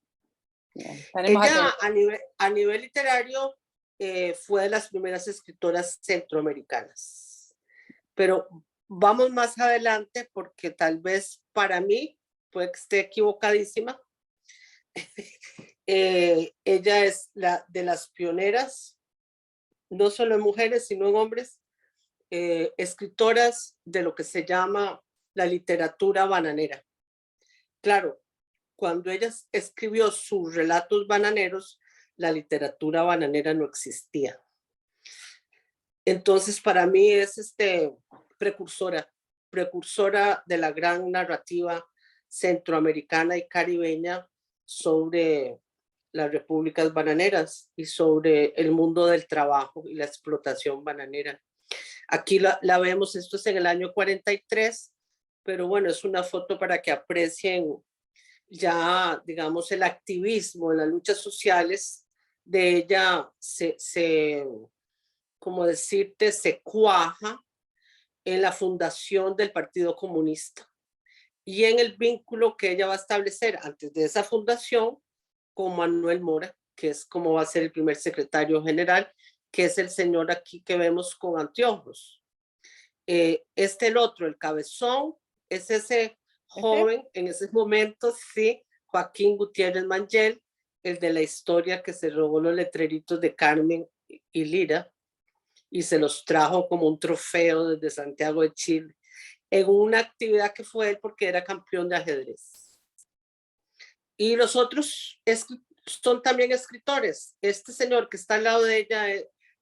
Ella a nivel literario fue de las primeras escritoras centroamericanas, pero vamos más adelante porque tal vez para mí, puede que esté equivocadísima, ella es de las pioneras, no solo en mujeres, sino en hombres, escritoras de lo que se llama la literatura bananera. Claro, cuando ella escribió sus relatos bananeros, la literatura bananera no existía. Entonces, para mí es precursora de la gran narrativa centroamericana y caribeña sobre las repúblicas bananeras y sobre el mundo del trabajo y la explotación bananera. Aquí la vemos, esto es en el año 43, pero bueno, es una foto para que aprecien ya, digamos, el activismo en las luchas sociales de ella, como decirte, se cuaja en la fundación del Partido Comunista y en el vínculo que ella va a establecer antes de esa fundación con Manuel Mora, que es como va a ser el primer secretario general, que es el señor aquí que vemos con anteojos. El otro, el cabezón, es ese joven en ese momento, sí, Joaquín Gutiérrez Mangel, el de la historia que se robó los letreritos de Carmen y Lira y se los trajo como un trofeo desde Santiago de Chile, en una actividad que fue él porque era campeón de ajedrez. Y los otros son también escritores. Este señor que está al lado de ella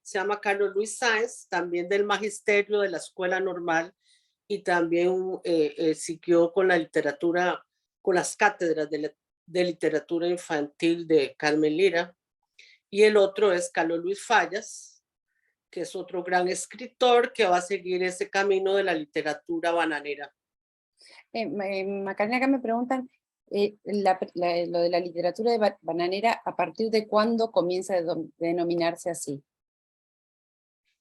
se llama Carlos Luis Sáenz, también del magisterio de la Escuela Normal, y también siguió con la literatura, con las cátedras de literatura infantil de Carmen Lira. Y el otro es Carlos Luis Fallas, que es otro gran escritor que va a seguir ese camino de la literatura bananera. Macarena, acá me preguntan lo de la literatura bananera, ¿a partir de cuándo comienza a denominarse así?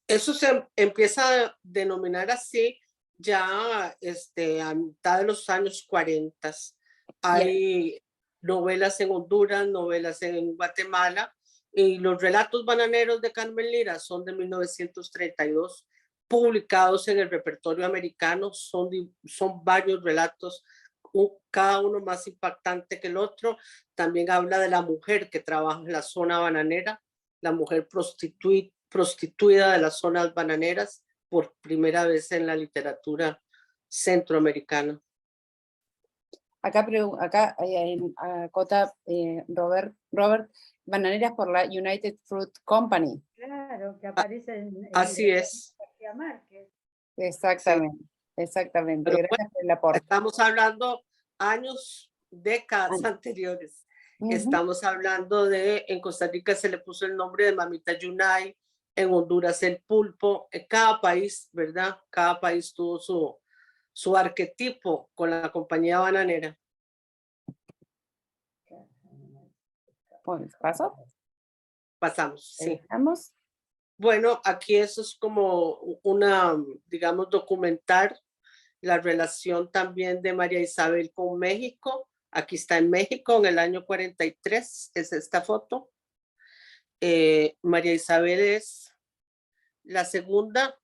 Eso se empieza a denominar así ya a mitad de los años 40. Hay novelas en Honduras, novelas en Guatemala, y los relatos bananeros de Carmen Lira son de 1932, publicados en el repertorio americano. Son varios relatos, cada uno más impactante que el otro. También habla de la mujer que trabaja en la zona bananera, la mujer prostituida de las zonas bananeras, por primera vez en la literatura centroamericana. Acá acota Robert, bananeras por la United Fruit Company. Claro, que aparece en así es. García Márquez. Exactamente, sí. Exactamente. Pero gracias por el aporte. Estamos hablando años, décadas anteriores. Estamos hablando en Costa Rica se le puso el nombre de Mamita Yunay, en Honduras el pulpo, en cada país, ¿verdad? Cada país tuvo su arquetipo con la compañía bananera. ¿Pasó? Pasamos, sí. ¿Estamos? Bueno, aquí eso es como digamos, documentar la relación también de María Isabel con México. Aquí está en México en el año 43, es esta foto. María Isabel es la segunda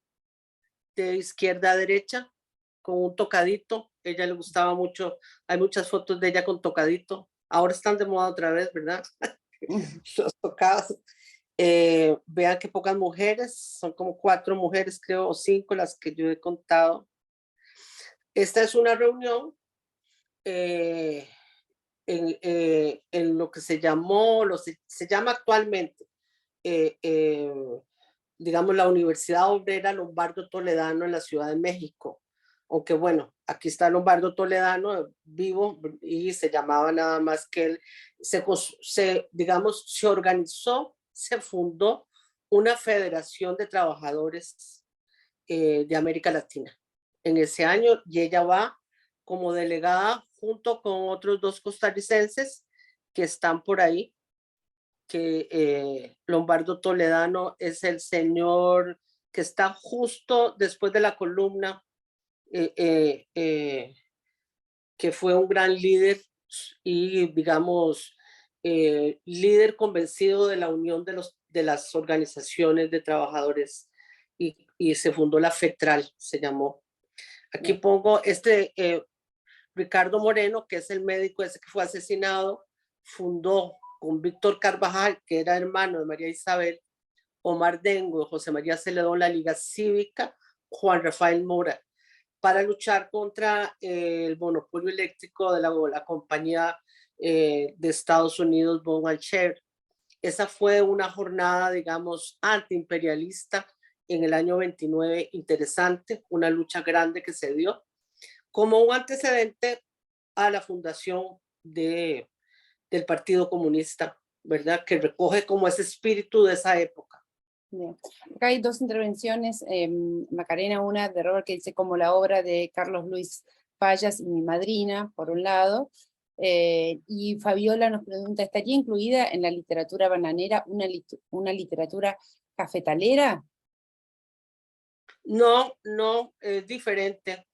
de izquierda a derecha, con un tocadito. Ella le gustaba mucho, hay muchas fotos de ella con tocadito. Ahora están de moda otra vez, ¿verdad? Los tocados. Vean que pocas mujeres, son como 4 mujeres, creo, o 5 las que yo he contado. Esta es una reunión en lo que se llamó, se llama actualmente, digamos, la Universidad Obrera Lombardo Toledano en la Ciudad de México. Aunque bueno, aquí está Lombardo Toledano vivo y se llamaba nada más que él, digamos, se organizó, se fundó una federación de trabajadores de América Latina en ese año, y ella va como delegada junto con otros 2 costarricenses que están por ahí, que Lombardo Toledano es el señor que está justo después de la columna, que fue un gran líder y, digamos, líder convencido de la unión de las organizaciones de trabajadores, y se fundó la FETRAL, se llamó. Aquí pongo Ricardo Moreno, que es el médico ese que fue asesinado, fundó con Víctor Carvajal, que era hermano de María Isabel, Omar Dengo, José María Celedón, la Liga Cívica, Juan Rafael Mora, para luchar contra el monopolio eléctrico de la compañía de Estados Unidos, Bond and Share. Esa fue una jornada, digamos, antiimperialista en el año 29, interesante, una lucha grande que se dio como un antecedente a la fundación del Partido Comunista, ¿verdad? Que recoge como ese espíritu de esa época. Bien. Acá hay 2 intervenciones, Macarena, una de Robert que dice como la obra de Carlos Luis Fallas y mi madrina, por un lado, y Fabiola nos pregunta, ¿estaría incluida en la literatura bananera una literatura cafetalera? No, es diferente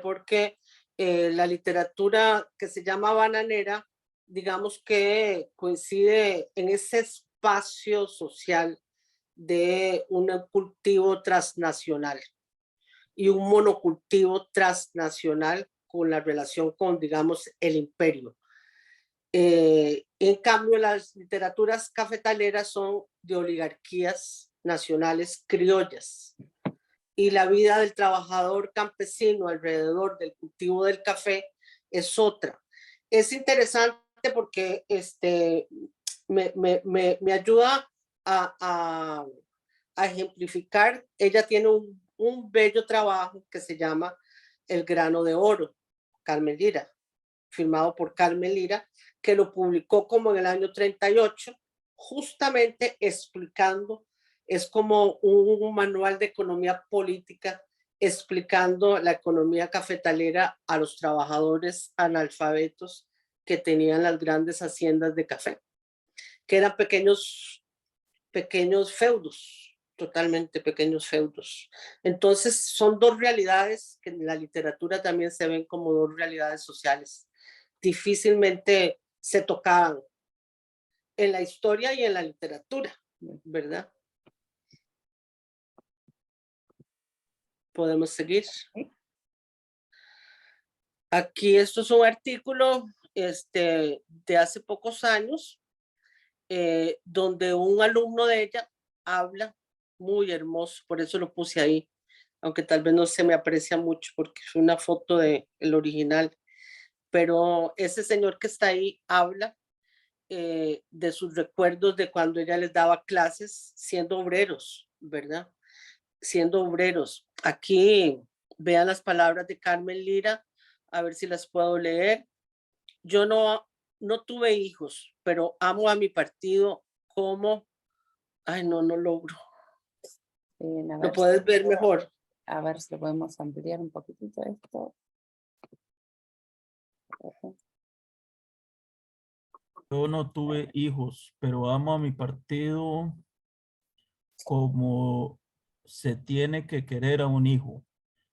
porque la literatura que se llama bananera, digamos que coincide en ese espacio social de un cultivo transnacional y un monocultivo transnacional con la relación con, digamos, el imperio. En cambio, las literaturas cafetaleras son de oligarquías nacionales criollas, y la vida del trabajador campesino alrededor del cultivo del café es otra. Es interesante porque me ayuda a ejemplificar. Ella tiene un bello trabajo que se llama El grano de oro, Carmen Lira, firmado por Carmen Lira, que lo publicó como en el año 38, justamente explicando, es como un manual de economía política explicando la economía cafetalera a los trabajadores analfabetos que tenían las grandes haciendas de café, que eran pequeños feudos, totalmente pequeños feudos. Entonces son 2 realidades que en la literatura también se ven como 2 realidades sociales. Difícilmente se tocaban en la historia y en la literatura, ¿verdad? Podemos seguir. Aquí esto es un artículo de hace pocos años, donde un alumno de ella habla, muy hermoso, por eso lo puse ahí, aunque tal vez no se me aprecia mucho porque es una foto del original, pero ese señor que está ahí habla de sus recuerdos de cuando ella les daba clases siendo obreros, ¿verdad? Siendo obreros. Aquí vean las palabras de Carmen Lira, a ver si las puedo leer. Yo no tuve hijos, pero amo a mi partido como... Ay, no logro. ¿Lo puedes ver mejor? A ver si lo podemos ampliar un poquitito esto. Yo no tuve hijos, pero amo a mi partido como se tiene que querer a un hijo.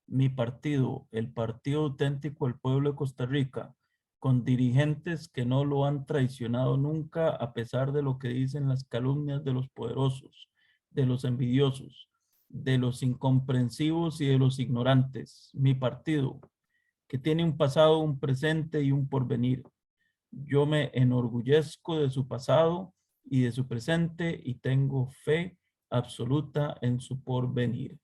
Mi partido, el Partido Auténtico del Pueblo de Costa Rica, con dirigentes que no lo han traicionado nunca a pesar de lo que dicen las calumnias de los poderosos, de los envidiosos, de los incomprensivos y de los ignorantes. Mi partido, que tiene un pasado, un presente y un porvenir. Yo me enorgullezco de su pasado y de su presente y tengo fe absoluta en su porvenir.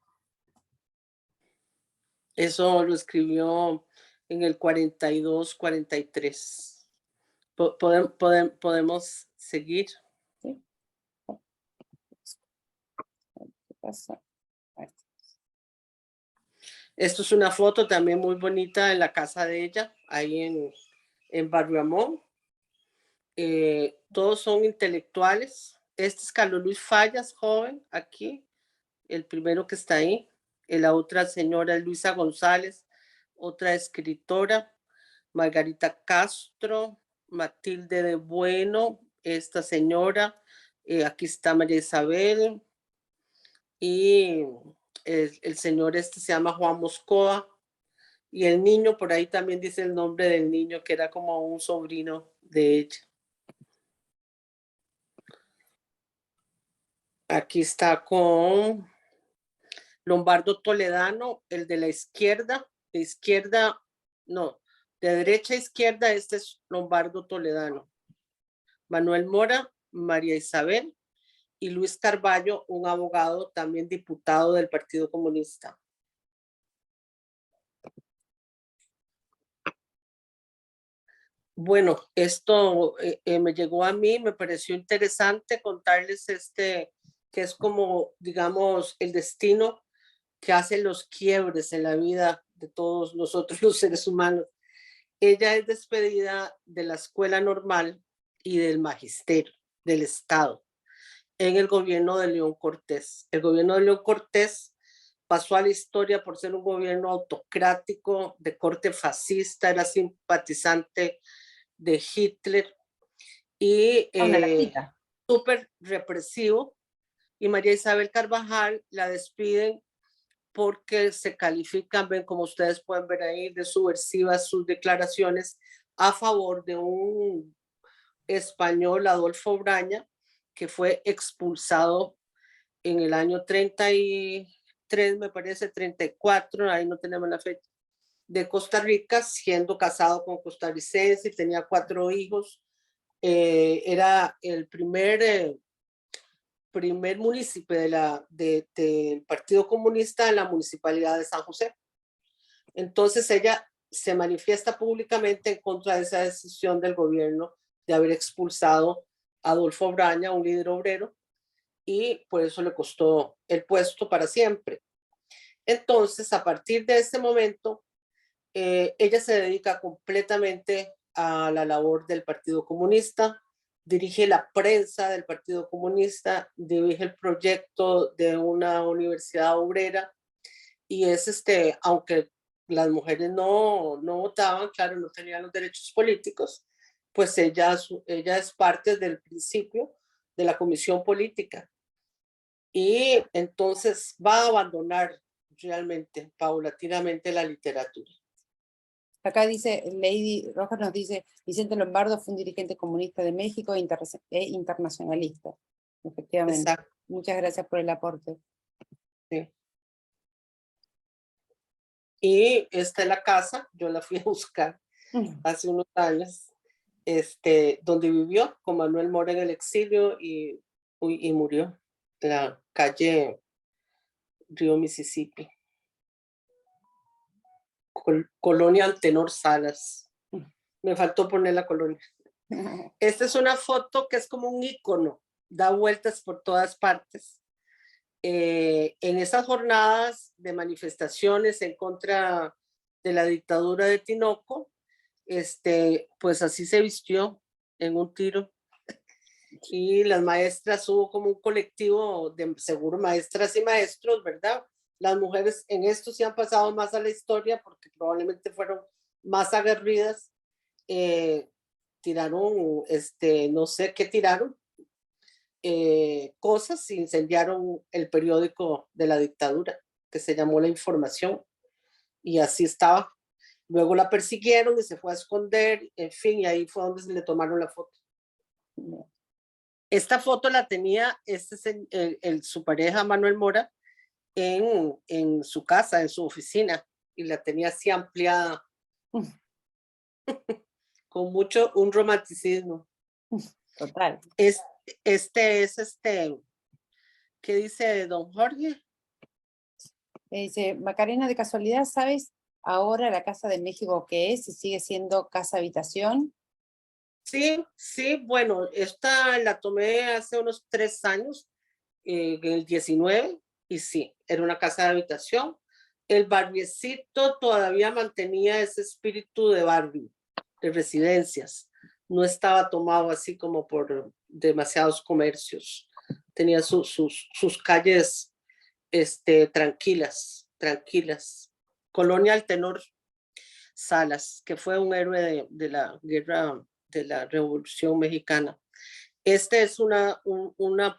Eso lo escribió en el 42, 43. Podemos seguir. ¿Sí? ¿Qué pasa? Esto es una foto también muy bonita en la casa de ella, ahí en Barrio Amón. Todos son intelectuales. Este es Carlos Luis Fallas, joven, aquí, el primero que está ahí. La otra señora es Luisa González, otra escritora, Margarita Castro, Matilde de Bueno, esta señora, aquí está María Isabel, y el señor este se llama Juan Moscoa, y el niño, por ahí también dice el nombre del niño, que era como un sobrino de ella. Aquí está con Lombardo Toledano, el de la izquierda, no, de derecha a izquierda, este es Lombardo Toledano. Manuel Mora, María Isabel y Luis Carballo, un abogado también diputado del Partido Comunista. Bueno, esto me llegó a mí, me pareció interesante contarles que es como, digamos, el destino que hace los quiebres en la vida de todos nosotros los seres humanos. Ella es despedida de la escuela normal y del magisterio, del Estado, en el gobierno de León Cortés. El gobierno de León Cortés pasó a la historia por ser un gobierno autocrático, de corte fascista, era simpatizante de Hitler y súper represivo. Y María Isabel Carvajal la despiden porque se califican, ven como ustedes pueden ver ahí, de subversivas sus declaraciones a favor de un español, Adolfo Braña, que fue expulsado en el año 33, me parece, 34, ahí no tenemos la fecha, de Costa Rica, siendo casado con costarricense y tenía 4 hijos. Era el primer municipio del Partido Comunista en la municipalidad de San José. Entonces ella se manifiesta públicamente en contra de esa decisión del gobierno de haber expulsado a Adolfo Braña, un líder obrero, y por eso le costó el puesto para siempre. Entonces, a partir de ese momento, ella se dedica completamente a la labor del Partido Comunista, dirige la prensa del Partido Comunista, dirige el proyecto de una universidad obrera y es aunque las mujeres no votaban, claro, no tenían los derechos políticos, pues ella es parte del principio de la comisión política. Y entonces va a abandonar realmente, paulatinamente, la literatura. Acá dice, Lady Rojas nos dice, Vicente Lombardo fue un dirigente comunista de México e internacionalista. Efectivamente. Exacto. Muchas gracias por el aporte. Sí. Y esta es la casa, yo la fui a buscar hace unos años, donde vivió con Manuel Mora en el exilio y murió en la calle Río Mississippi. Colonia Antenor Salas. Me faltó poner la colonia. Esta es una foto que es como un ícono, da vueltas por todas partes. En esas jornadas de manifestaciones en contra de la dictadura de Tinoco, pues así se vistió en un tiro. Y las maestras, hubo como un colectivo de seguro maestras y maestros, ¿verdad? Las mujeres en esto sí han pasado más a la historia porque probablemente fueron más aguerridas. Tiraron, no sé qué tiraron, cosas, incendiaron el periódico de la dictadura que se llamó La Información y así estaba. Luego la persiguieron y se fue a esconder, en fin, y ahí fue donde se le tomaron la foto. Esta foto la tenía su pareja Manuel Mora en su casa, en su oficina, y la tenía así ampliada, con un romanticismo. Total. ¿Qué dice don Jorge? Dice, Macarena, de casualidad, ¿sabes ahora la Casa de México qué es? Si sigue siendo casa habitación. Sí, bueno, esta la tomé hace unos 3 años, en el 19, y sí, era una casa de habitación. El barriecito todavía mantenía ese espíritu de Barbie, de residencias. No estaba tomado así como por demasiados comercios. Tenía sus calles tranquilas. Colonia Altenor Salas, que fue un héroe de la guerra de la Revolución Mexicana. Esta es una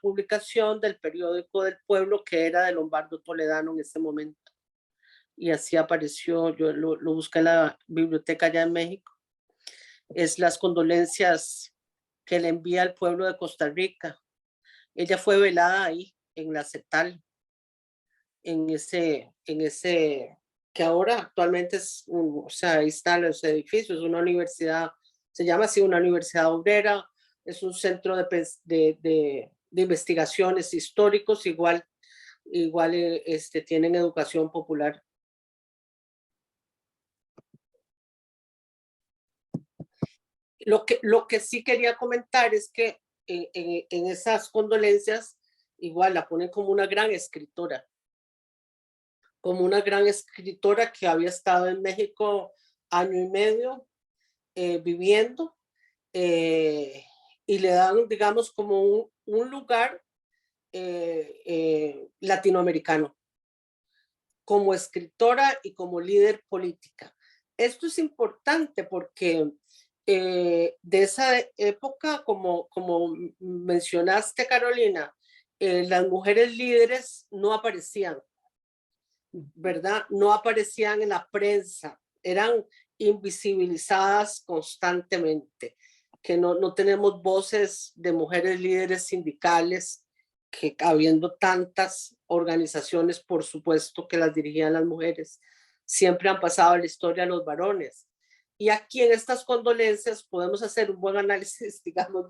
publicación del periódico del pueblo que era de Lombardo Toledano en ese momento. Y así apareció, yo lo busqué en la biblioteca allá en México. Es las condolencias que le envía al pueblo de Costa Rica. Ella fue velada ahí, en la CETAL, en ese que ahora actualmente ahí están los edificios, una universidad, se llama así una universidad obrera, es un centro de investigaciones históricos, igual tienen educación popular. Lo que sí quería comentar es que en esas condolencias igual la ponen como una gran escritora, que había estado en México año y medio viviendo, y le dan, digamos, como un lugar latinoamericano, como escritora y como líder política. Esto es importante porque de esa época, como mencionaste, Carolina, las mujeres líderes no aparecían, ¿verdad? No aparecían en la prensa, eran invisibilizadas constantemente, que no tenemos voces de mujeres líderes sindicales, que habiendo tantas organizaciones, por supuesto que las dirigían las mujeres, siempre han pasado a la historia los varones. Y aquí en estas condolencias podemos hacer un buen análisis, digamos,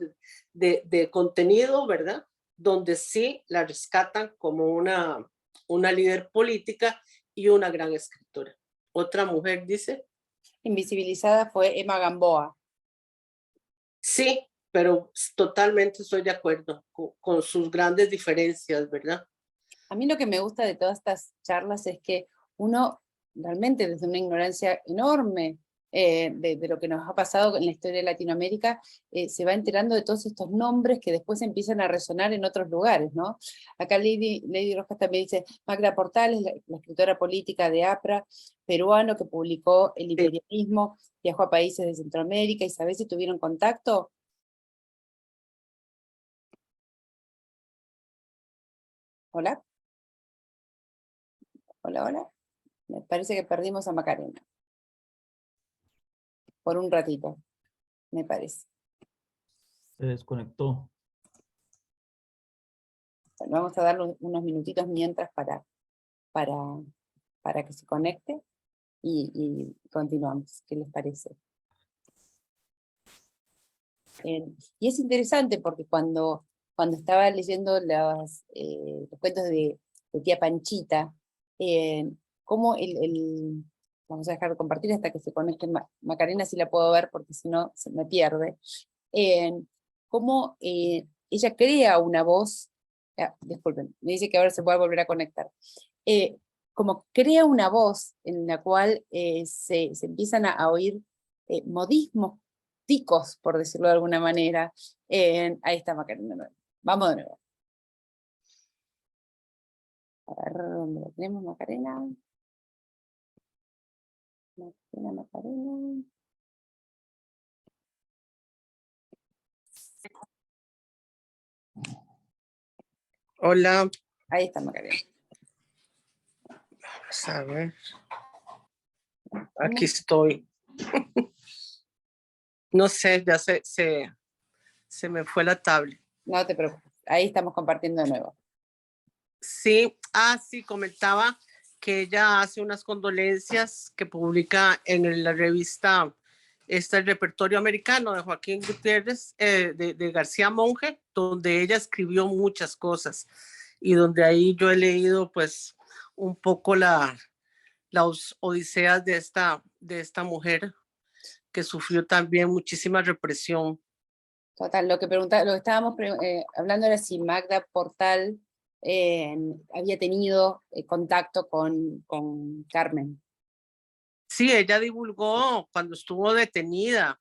de contenido, ¿verdad? Donde sí la rescatan como una líder política y una gran escritora. Otra mujer dice. Invisibilizada fue Emma Gamboa. Sí, pero totalmente estoy de acuerdo con sus grandes diferencias, ¿verdad? A mí lo que me gusta de todas estas charlas es que uno realmente desde una ignorancia enorme de lo que nos ha pasado en la historia de Latinoamérica, se va enterando de todos estos nombres que después empiezan a resonar en otros lugares, ¿no? Acá Lady Rojas también dice, Magda Portales, la escritora política de APRA, peruano que publicó El imperialismo, viajó a países de Centroamérica, y ¿sabés si tuvieron contacto? ¿Hola? Hola. Me parece que perdimos a Macarena. Por un ratito, me parece. Se desconectó. Bueno, vamos a darle unos minutitos mientras para que se conecte y continuamos. ¿Qué les parece? Y es interesante porque cuando estaba leyendo los cuentos de tía Panchita, cómo vamos a dejar de compartir hasta que se conecte Macarena, si la puedo ver porque si no se me pierde, cómo ella crea una voz, disculpen, me dice que ahora se puede volver a conectar, como crea una voz en la cual se empiezan a oír modismos ticos, por decirlo de alguna manera. Ahí está Macarena. Vamos de nuevo. A ver, ¿dónde lo tenemos, Macarena? Macarena. Hola. Ahí está Macarena. Vamos a ver. Aquí estoy. No sé, ya se me fue la tablet. No te preocupes, ahí estamos compartiendo de nuevo. Sí, sí, comentaba que ella hace unas condolencias que publica en la revista el repertorio americano de Joaquín Gutiérrez, de García Monge, donde ella escribió muchas cosas y donde ahí yo he leído pues un poco las odiseas de esta mujer que sufrió también muchísima represión. Total, lo que estábamos hablando era si Magda Portal había tenido contacto con Carmen. Sí, ella divulgó cuando estuvo detenida,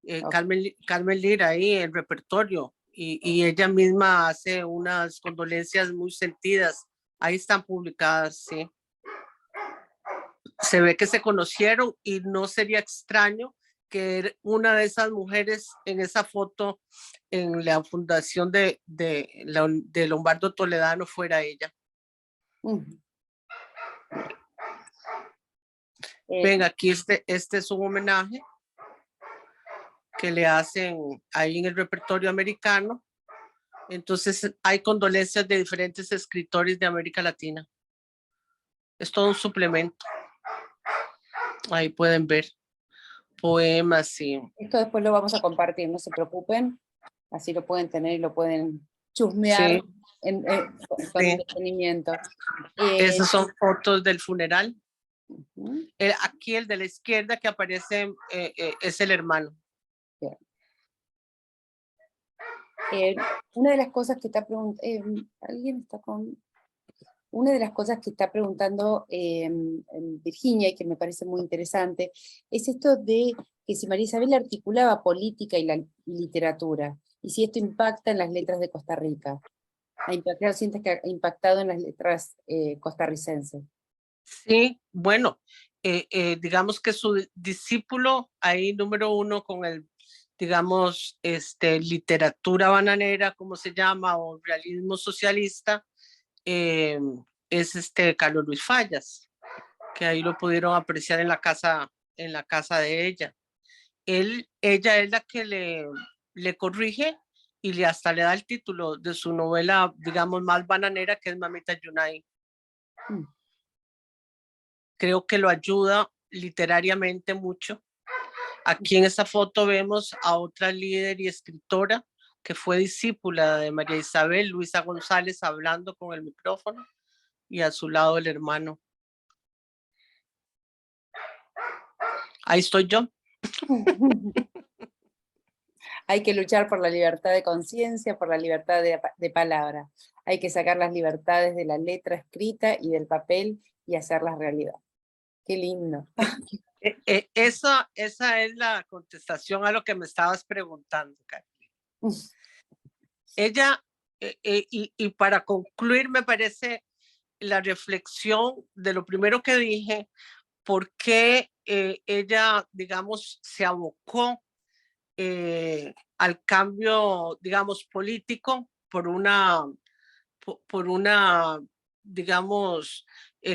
Okay. Carmen Lira ahí, el repertorio, y ella misma hace unas condolencias muy sentidas. Ahí están publicadas, sí. Se ve que se conocieron y no sería extraño que una de esas mujeres en esa foto en la fundación de Lombardo Toledano fuera ella. Ven, aquí este es un homenaje que le hacen ahí en el repertorio americano. Entonces hay condolencias de diferentes escritores de América Latina. Es todo un suplemento. Ahí pueden ver poemas, sí. Esto después lo vamos a compartir, no se preocupen, así lo pueden tener y lo pueden chusmear Sí. con detenimiento. Esas son fotos del funeral. Uh-huh. Aquí el de la izquierda que aparece es el hermano. Bien. Una de las cosas que está preguntando, alguien está con... Una de las cosas que está preguntando Virginia, y que me parece muy interesante, es esto de que si María Isabel articulaba política y la literatura, y si esto impacta en las letras de Costa Rica. ¿Sientes que ha impactado en las letras costarricenses? Sí, bueno, digamos que su discípulo ahí número uno con el, digamos, literatura bananera, como se llama, o realismo socialista, es Carlos Luis Fallas, que ahí lo pudieron apreciar en la casa de ella. Ella es la que le corrige y hasta le da el título de su novela, digamos, más bananera, que es Mamita Yunay. Creo que lo ayuda literariamente mucho. Aquí en esta foto vemos a otra líder y escritora que fue discípula de María Isabel, Luisa González, hablando con el micrófono, y a su lado el hermano. Ahí estoy yo. Hay que luchar por la libertad de conciencia, por la libertad de palabra. Hay que sacar las libertades de la letra escrita y del papel y hacerlas realidad. Qué lindo. Esa es la contestación a lo que me estabas preguntando, Carmen. Ella, y para concluir, me parece la reflexión de lo primero que dije, por qué ella, digamos, se abocó al cambio, digamos, político por una, digamos,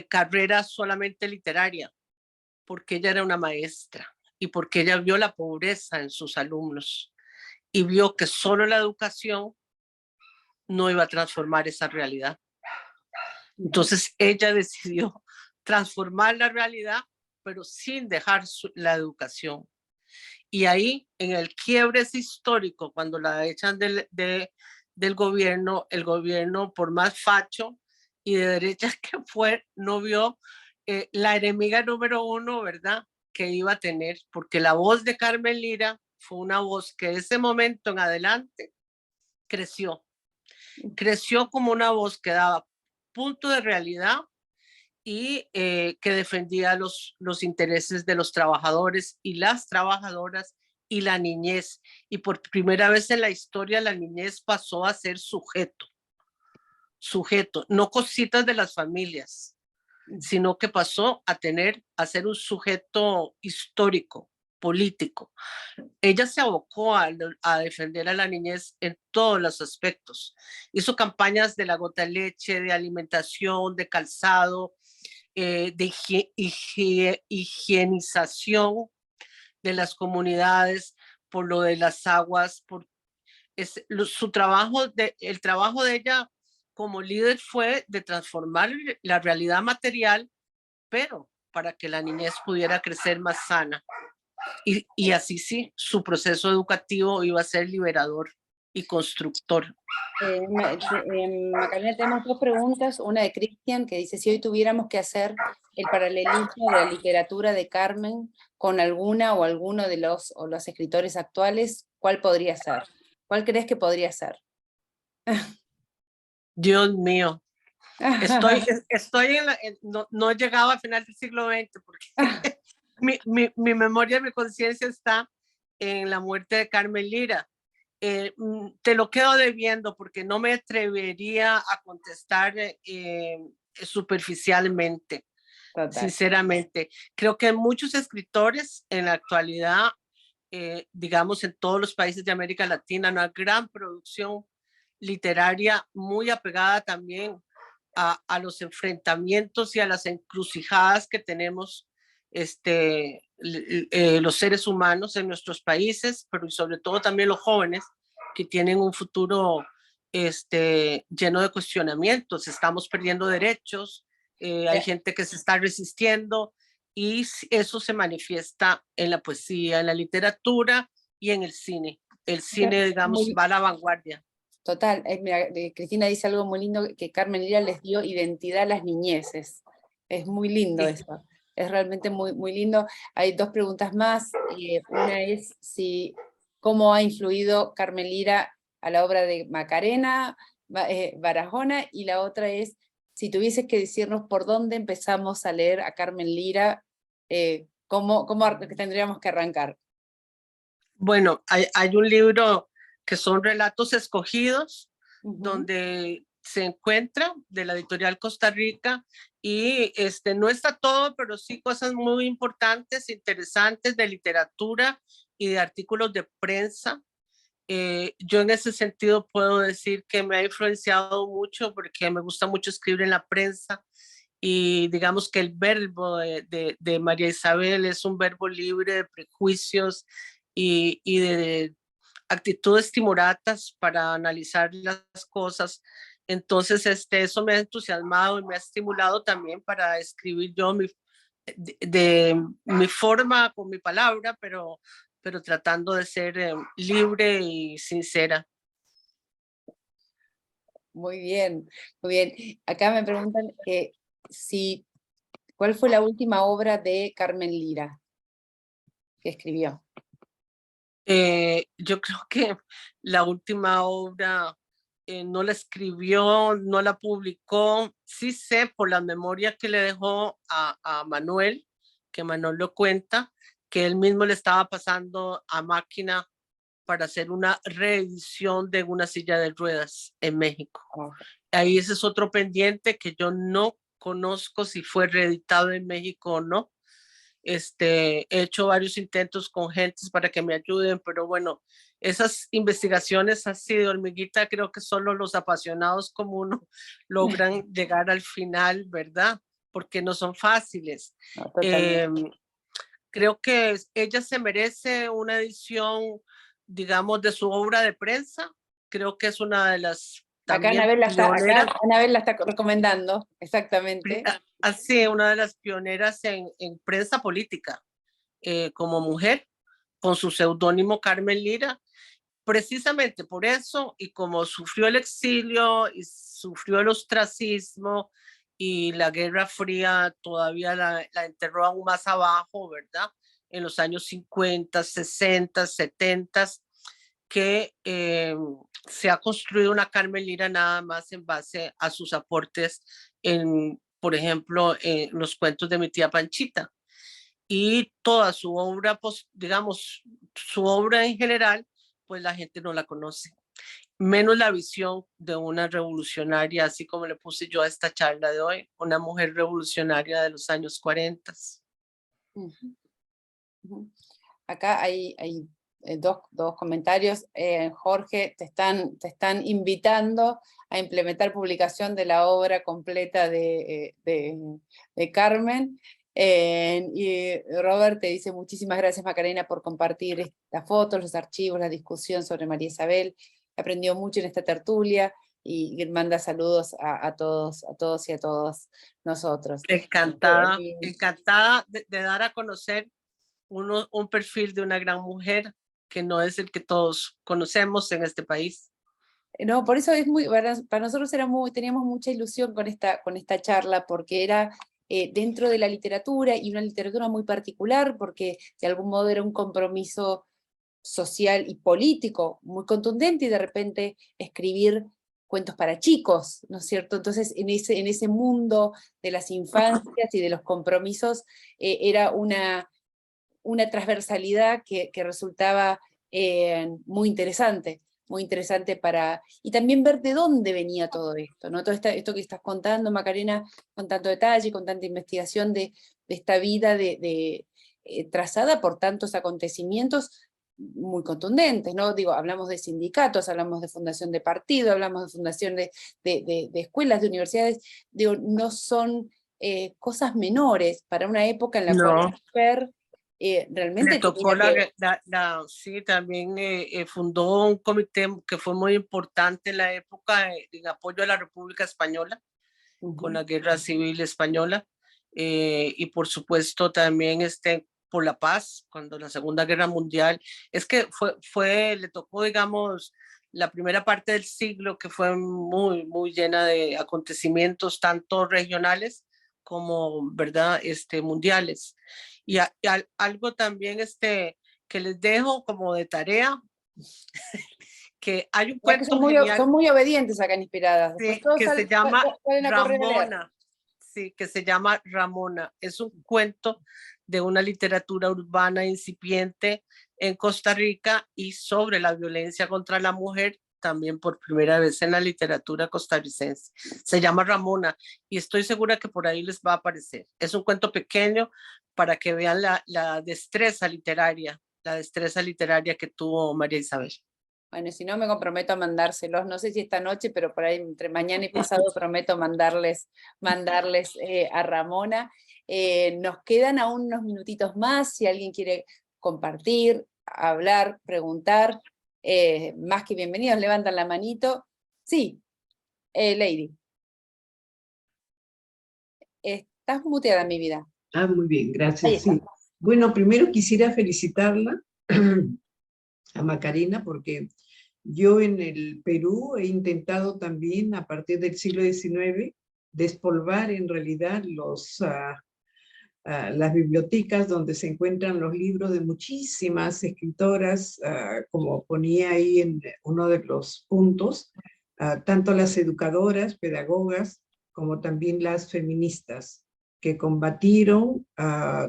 carrera solamente literaria, porque ella era una maestra y porque ella vio la pobreza en sus alumnos y vio que solo la educación no iba a transformar esa realidad. Entonces ella decidió transformar la realidad, pero sin dejar la educación. Y ahí, en el quiebre histórico, cuando la echan del gobierno, el gobierno, por más facho y de derecha que fue, no vio la enemiga número uno, ¿verdad?, que iba a tener, porque la voz de Carmen Lira fue una voz que de ese momento en adelante creció como una voz que daba punto de realidad y que defendía los intereses de los trabajadores y las trabajadoras y la niñez. Y por primera vez en la historia la niñez pasó a ser sujeto, no cositas de las familias, sino que pasó a ser un sujeto histórico, político. Ella se abocó a defender a la niñez en todos los aspectos. Hizo campañas de la gota de leche, de alimentación, de calzado, de higienización de las comunidades, por lo de las aguas, su trabajo, el trabajo de ella como líder fue de transformar la realidad material, pero para que la niñez pudiera crecer más sana. Y así sí, su proceso educativo iba a ser liberador y constructor. Macarena, tenemos dos preguntas, una de Cristian que dice, si hoy tuviéramos que hacer el paralelismo de la literatura de Carmen con alguna o alguno de los escritores actuales, ¿cuál podría ser? ¿Cuál crees que podría ser? Dios mío, no he llegado al final del siglo XX porque mi memoria, mi conciencia está en la muerte de Carmen Lira. Te lo quedo debiendo porque no me atrevería a contestar superficialmente. Total. Sinceramente. Creo que muchos escritores en la actualidad, digamos en todos los países de América Latina, una gran producción literaria muy apegada también a los enfrentamientos y a las encrucijadas que tenemos los seres humanos en nuestros países, pero sobre todo también los jóvenes que tienen un futuro lleno de cuestionamientos. Estamos perdiendo derechos, hay gente que se está resistiendo y eso se manifiesta en la poesía, en la literatura y en el cine. El cine, digamos, va a la vanguardia. Total, mira, Cristina dice algo muy lindo, que Carmen Lira les dio identidad a las niñeces. Es muy lindo eso, es realmente muy, muy lindo. Hay dos preguntas más, una es cómo ha influido Carmen Lira a la obra de Macarena Barahona, y la otra es, si tuvieses que decirnos por dónde empezamos a leer a Carmen Lira, ¿cómo tendríamos que arrancar? Bueno, hay un libro que son relatos escogidos, donde se encuentra de la editorial Costa Rica, y no está todo, pero sí cosas muy importantes, interesantes de literatura y de artículos de prensa. Yo en ese sentido puedo decir que me ha influenciado mucho porque me gusta mucho escribir en la prensa, y digamos que el verbo de María Isabel es un verbo libre de prejuicios y de actitudes timoratas para analizar las cosas. Entonces, eso me ha entusiasmado y me ha estimulado también para escribir yo de mi forma, con mi palabra, pero tratando de ser libre y sincera. Muy bien, muy bien. Acá me preguntan ¿cuál fue la última obra de Carmen Lira que escribió? Yo creo que la última obra no la escribió, no la publicó. Sí sé por la memoria que le dejó a Manuel, que Manuel lo cuenta, que él mismo le estaba pasando a máquina para hacer una reedición de Una silla de ruedas en México. Ahí ese es otro pendiente que yo no conozco si fue reeditado en México o no. He hecho varios intentos con gentes para que me ayuden, pero bueno, esas investigaciones así de hormiguita, creo que solo los apasionados como uno logran llegar al final, ¿verdad? Porque no son fáciles. No, creo que ella se merece una edición, digamos, de su obra de prensa. Creo que es una de las acá Anabel la está recomendando, exactamente. Así, una de las pioneras en prensa política, como mujer, con su seudónimo Carmen Lira. Precisamente por eso, y como sufrió el exilio y sufrió el ostracismo y la Guerra Fría todavía la enterró aún más abajo, ¿verdad? En los años 50, 60, 70, que se ha construido una Carmen Lira nada más en base a sus aportes por ejemplo, en los cuentos de mi tía Panchita. Y toda su obra, pues, digamos, su obra en general, pues la gente no la conoce. Menos la visión de una revolucionaria, así como le puse yo a esta charla de hoy, una mujer revolucionaria de los años 40. Acá hay dos comentarios. Jorge, te están invitando a implementar publicación de la obra completa de Carmen. Y Robert te dice: muchísimas gracias, Macarena, por compartir las fotos, los archivos, la discusión sobre María Isabel. Aprendió mucho en esta tertulia y manda saludos a todos y a todas nosotros. Encantada, encantada de dar a conocer un perfil de una gran mujer que no es el que todos conocemos en este país. No, por eso para nosotros teníamos mucha ilusión con esta charla, porque era dentro de la literatura, y una literatura muy particular, porque de algún modo era un compromiso social y político muy contundente, y de repente escribir cuentos para chicos, ¿no es cierto? Entonces, en ese mundo de las infancias y de los compromisos, era una transversalidad que resultaba muy interesante y también ver de dónde venía todo esto, ¿no? Todo esto que estás contando, Macarena, con tanto detalle, con tanta investigación de esta vida trazada por tantos acontecimientos muy contundentes, ¿no? Digo, hablamos de sindicatos, hablamos de fundación de partido, hablamos de fundación de escuelas, de universidades. Digo, no son cosas menores para una época en la cual la mujer realmente le tocó sí, también fundó un comité que fue muy importante en la época en apoyo a la República Española, con la Guerra Civil Española, y por supuesto también por la paz, cuando la Segunda Guerra Mundial, es que le tocó, digamos, la primera parte del siglo, que fue muy, muy llena de acontecimientos, tanto regionales como, ¿verdad?, mundiales. Y algo también que les dejo como de tarea, que hay un cuento genial. Son muy obedientes acá en Inspiradas. Sí, que se llama Ramona. Sí, que se llama Ramona. Es un cuento de una literatura urbana incipiente en Costa Rica y sobre la violencia contra la mujer, también por primera vez en la literatura costarricense. Se llama Ramona y estoy segura que por ahí les va a aparecer. Es un cuento pequeño para que vean la destreza literaria que tuvo María Isabel. Bueno, si no, me comprometo a mandárselos, no sé si esta noche, pero por ahí entre mañana y pasado prometo mandarles a Ramona. Nos quedan aún unos minutitos más, si alguien quiere compartir, hablar, preguntar, más que bienvenidos, levantan la manito. Sí, Lady. Estás muteada, mi vida. Ah, muy bien, gracias. Sí. Bueno, primero quisiera felicitarla a Macarena, porque yo en el Perú he intentado también, a partir del siglo XIX, despolvar en realidad las bibliotecas donde se encuentran los libros de muchísimas escritoras, como ponía ahí en uno de los puntos, tanto las educadoras, pedagogas, como también las feministas, que combatieron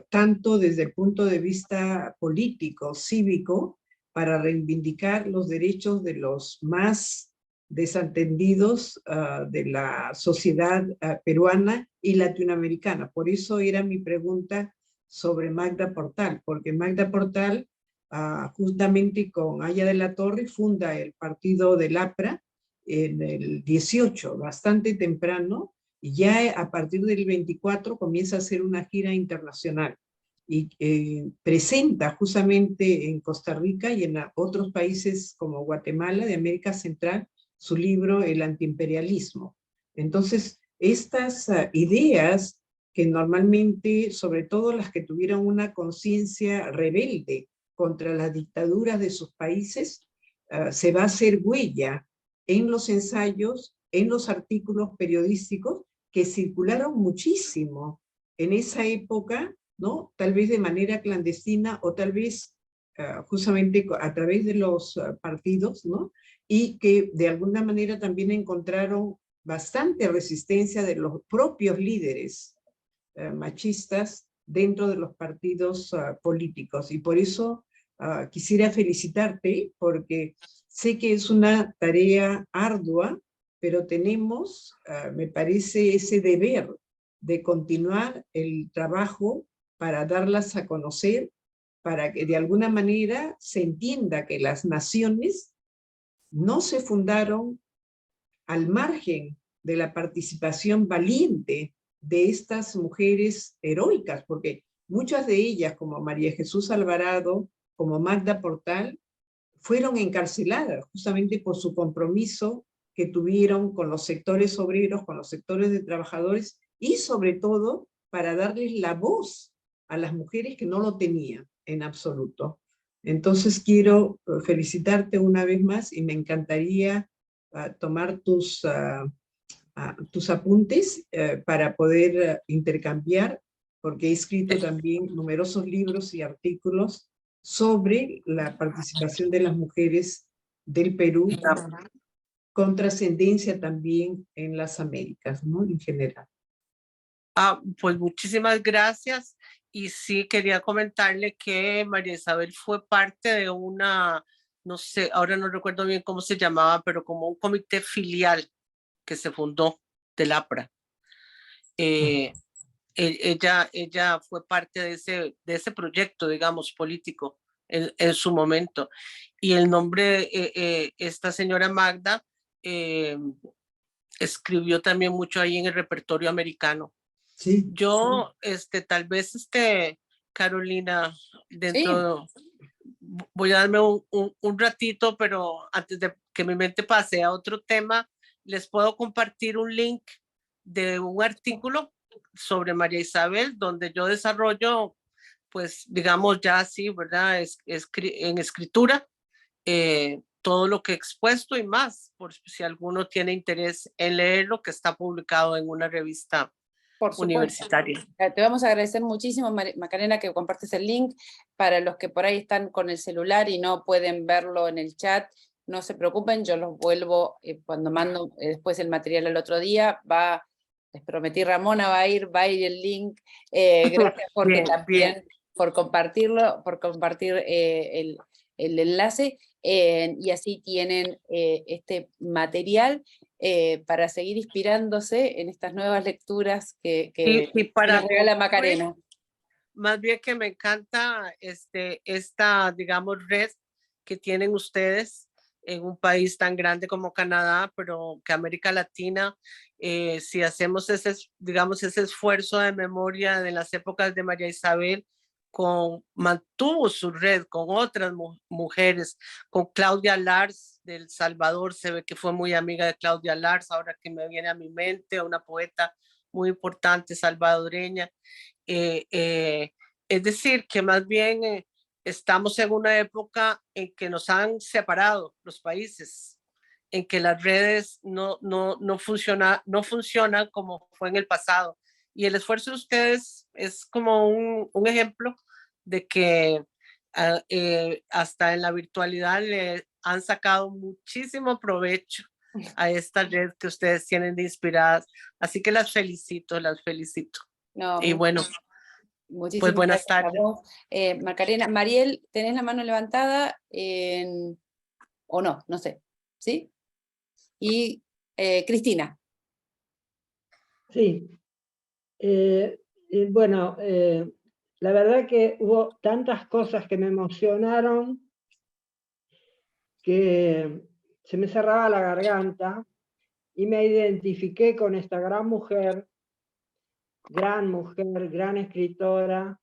tanto desde el punto de vista político, cívico, para reivindicar los derechos de los más desatendidos de la sociedad peruana y latinoamericana. Por eso era mi pregunta sobre Magda Portal, porque Magda Portal, justamente con Aya de la Torre, funda el partido del APRA en el 18, bastante temprano, y ya a partir del 24 comienza a hacer una gira internacional y presenta justamente en Costa Rica y en otros países como Guatemala de América Central su libro El antiimperialismo. Entonces, estas ideas que normalmente, sobre todo las que tuvieron una conciencia rebelde contra las dictaduras de sus países, se va a hacer huella en los ensayos, en los artículos periodísticos que circularon muchísimo en esa época, ¿no? Tal vez de manera clandestina o tal vez justamente a través de los partidos, ¿no? Y que de alguna manera también encontraron bastante resistencia de los propios líderes machistas dentro de los partidos políticos. Y por eso quisiera felicitarte, porque sé que es una tarea ardua, pero tenemos, me parece, ese deber de continuar el trabajo para darlas a conocer para que de alguna manera se entienda que las naciones no se fundaron al margen de la participación valiente de estas mujeres heroicas, porque muchas de ellas, como María Jesús Alvarado, como Magda Portal, fueron encarceladas justamente por su compromiso que tuvieron con los sectores obreros, con los sectores de trabajadores, y sobre todo para darles la voz a las mujeres que no lo tenían en absoluto. Entonces quiero felicitarte una vez más y me encantaría tomar tus apuntes para poder intercambiar, porque he escrito también numerosos libros y artículos sobre la participación de las mujeres del Perú, con trascendencia también en las Américas, ¿no? En general. Pues muchísimas gracias. Y sí, quería comentarle que María Isabel fue parte de una, no sé, ahora no recuerdo bien cómo se llamaba, pero como un comité filial que se fundó del APRA. Ella fue parte de ese proyecto, digamos, político en su momento. Y el nombre, esta señora Magda, escribió también mucho ahí en el repertorio americano. Sí. Yo, tal vez, Carolina, dentro, voy a darme un ratito, pero antes de que mi mente pase a otro tema, les puedo compartir un link de un artículo sobre María Isabel, donde yo desarrollo, pues, digamos, ya así, ¿verdad? En escritura, todo lo que he expuesto y más, por si alguno tiene interés en leerlo, que está publicado en una revista Por supuesto. universitaria. Te vamos a agradecer muchísimo, Macarena, que compartes el link. Para los que por ahí están con el celular y no pueden verlo en el chat, no se preocupen, yo los vuelvo cuando mando después el material el otro día. Les prometí, Ramona va a ir el link. Gracias porque Bien, también bien. por compartirlo, por compartir el enlace, y así tienen este material para seguir inspirándose en estas nuevas lecturas que Y para nos regala Macarena. Más bien que me encanta esta, digamos, red que tienen ustedes en un país tan grande como Canadá, pero que América Latina, si hacemos digamos, ese esfuerzo de memoria de las épocas de María Isabel, mantuvo su red con otras mujeres, con Claudia Lars del Salvador, se ve que fue muy amiga de Claudia Lars, ahora que me viene a mi mente, una poeta muy importante salvadoreña. Es decir, que más bien estamos en una época en que nos han separado los países, en que las redes no funcionan como fue en el pasado. Y el esfuerzo de ustedes es como un ejemplo de que hasta en la virtualidad le han sacado muchísimo provecho a esta red que ustedes tienen de inspiradas. Así que las felicito, las felicito. No, Y bueno, muchísimas pues buenas gracias tardes. a vos, Macarena. Mariel, ¿tenés la mano levantada? O no, no sé. ¿Sí? Y Cristina. Sí. Bueno, la verdad que hubo tantas cosas que me emocionaron que se me cerraba la garganta y me identifiqué con esta gran mujer, gran escritora.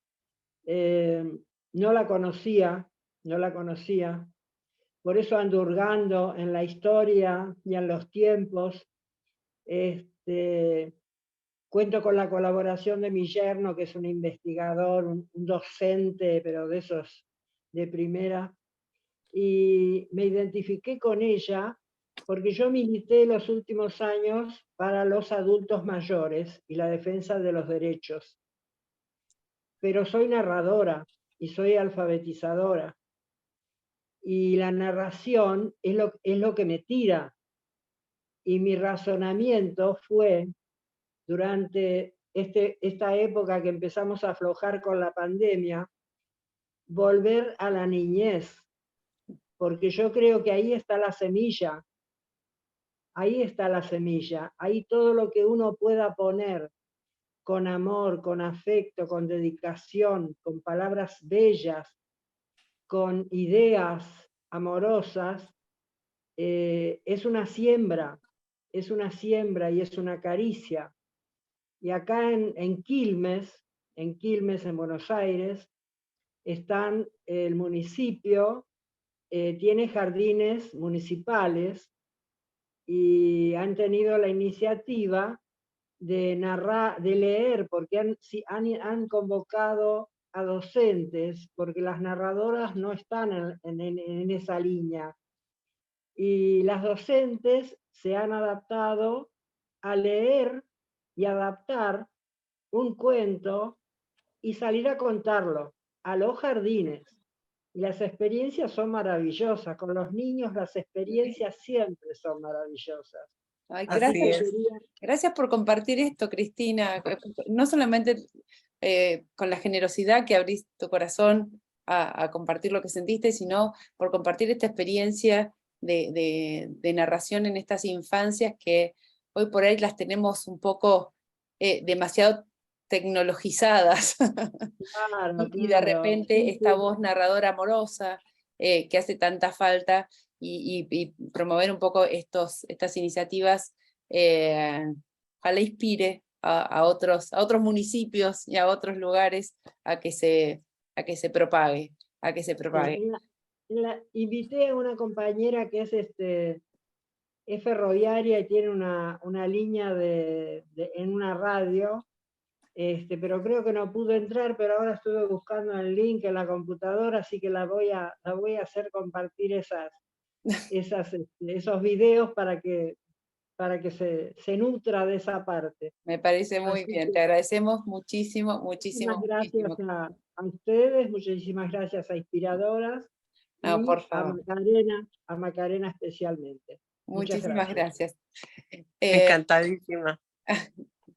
No la conocía, por eso ando hurgando en la historia y en los tiempos. Cuento con la colaboración de mi yerno, que es un investigador, un docente, pero de esos de primera, y me identifiqué con ella porque yo milité los últimos años para los adultos mayores y la defensa de los derechos. Pero soy narradora y soy alfabetizadora. Y la narración es lo que me tira. Y mi razonamiento fue, durante esta época que empezamos a aflojar con la pandemia, volver a la niñez, porque yo creo que ahí está la semilla, ahí todo lo que uno pueda poner con amor, con afecto, con dedicación, con palabras bellas, con ideas amorosas, es una siembra y es una caricia. Y acá en Quilmes, en Buenos Aires, el municipio tiene jardines municipales y han tenido la iniciativa de leer, porque han convocado a docentes, porque las narradoras no están en esa línea. Y las docentes se han adaptado a leer y adaptar un cuento y salir a contarlo a los jardines. Y las experiencias son maravillosas. Con los niños las experiencias siempre son maravillosas. Ay, Así gracias, es. gracias por compartir esto, Cristina. No solamente con la generosidad que abrís tu corazón a compartir lo que sentiste, sino por compartir esta experiencia de narración en estas infancias que hoy por ahí las tenemos un poco demasiado tecnologizadas. Claro, Y de claro. repente Sí, esta sí. voz narradora amorosa que hace tanta falta y promover un poco estas iniciativas, ojalá inspire a otros municipios y a otros lugares a que se propague, a que se propague. Invité a una compañera que es ferroviaria y tiene una línea en una radio, pero creo que no pudo entrar, pero ahora estuve buscando el link en la computadora, así que la voy a hacer compartir esos videos para que se nutra de esa parte. Me parece muy Así bien, que te agradecemos muchísimo, muchísimas muchísimo, gracias muchísimo. a ustedes, muchísimas gracias a Inspiradoras No, por y favor, a Macarena especialmente. Muchas muchísimas gracias. gracias. Encantadísima.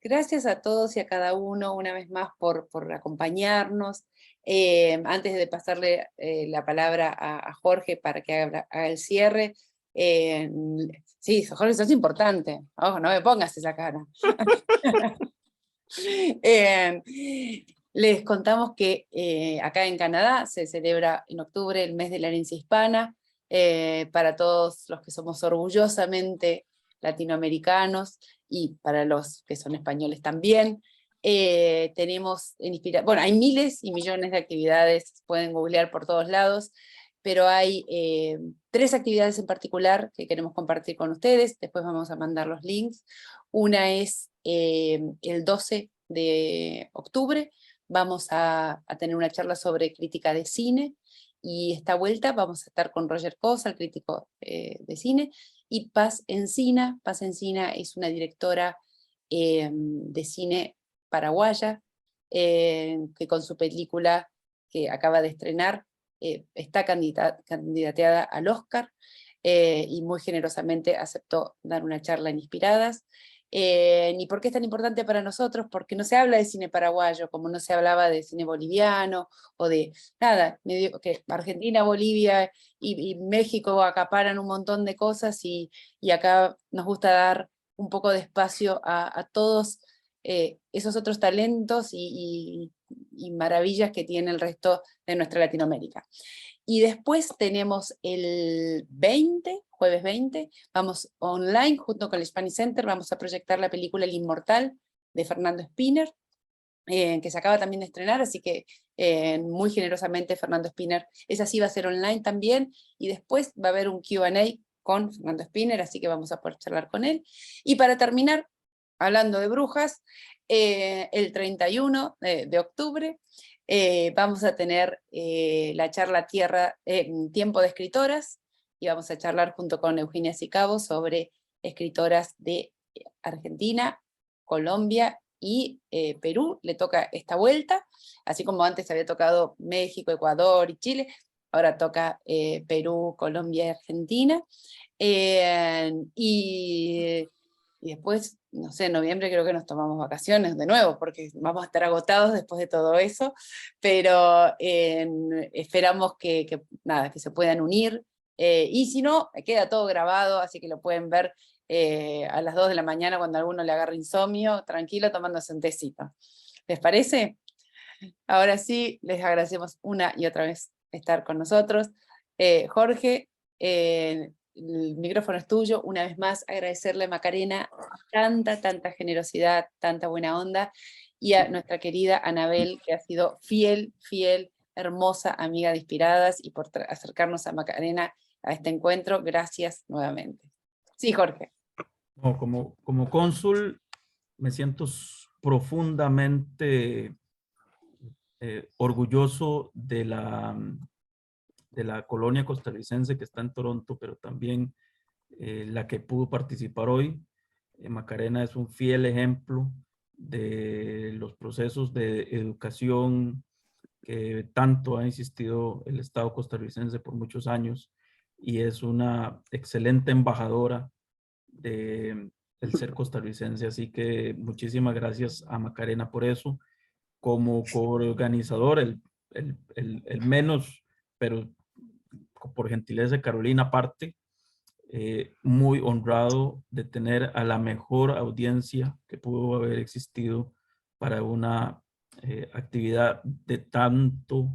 Gracias a todos y a cada uno una vez más por acompañarnos. Antes de pasarle la palabra a Jorge para que haga el cierre, sí, Jorge, eso es importante. Ojo, no me pongas esa cara. Les contamos que acá en Canadá se celebra en octubre el mes de la herencia hispana, para todos los que somos orgullosamente latinoamericanos y para los que son españoles también. Tenemos bueno, hay miles y millones de actividades, pueden googlear por todos lados, pero hay 3 actividades en particular que queremos compartir con ustedes, después vamos a mandar los links. Una es el 12 de octubre, vamos a tener una charla sobre crítica de cine, y esta vuelta vamos a estar con Roger Cosa, el crítico de cine, y Paz Encina. Paz Encina es una directora de cine paraguaya, que con su película que acaba de estrenar, está candidateada al Oscar, y muy generosamente aceptó dar una charla en Inspiradas. ¿Y por qué es tan importante para nosotros? Porque no se habla de cine paraguayo, como no se hablaba de cine boliviano, o de nada, que Argentina, Bolivia y México acaparan un montón de cosas, y acá nos gusta dar un poco de espacio a todos esos otros talentos y maravillas que tiene el resto de nuestra Latinoamérica. Y después tenemos el 20, jueves 20, vamos online junto con el Spanish Center, vamos a proyectar la película El Inmortal de Fernando Spinner, que se acaba también de estrenar, así que muy generosamente Fernando Spinner, esa sí va a ser online también, y después va a haber un Q&A con Fernando Spinner, así que vamos a poder charlar con él. Y para terminar, hablando de brujas, el 31 de octubre vamos a tener la charla Tiempo de Escritoras, y vamos a charlar junto con Eugenia Sicabo sobre escritoras de Argentina, Colombia y Perú. Le toca esta vuelta, así como antes había tocado México, Ecuador y Chile, ahora toca Perú, Colombia y Argentina. Y después, no sé, en noviembre creo que nos tomamos vacaciones de nuevo, porque vamos a estar agotados después de todo eso, pero esperamos nada, que se puedan unir, y si no, queda todo grabado, así que lo pueden ver a las 2 de la mañana cuando a alguno le agarre insomnio, tranquilo, tomándose un tecito. ¿Les parece? Ahora sí, les agradecemos una y otra vez estar con nosotros. Jorge, el micrófono es tuyo. Una vez más, agradecerle a Macarena tanta generosidad, tanta buena onda, y a nuestra querida Anabel, que ha sido fiel, hermosa amiga de Inspiradas, y por acercarnos a Macarena a este encuentro. Gracias nuevamente. Sí, Jorge. No, como cónsul me siento profundamente orgulloso de la colonia costarricense que está en Toronto, pero también la que pudo participar hoy. Macarena es un fiel ejemplo de los procesos de educación que tanto ha insistido el Estado costarricense por muchos años, y es una excelente embajadora del ser costarricense. Así que muchísimas gracias a Macarena por eso. Como coorganizador, el menos, pero por gentileza de Carolina aparte, muy honrado de tener a la mejor audiencia que pudo haber existido para una actividad de tanto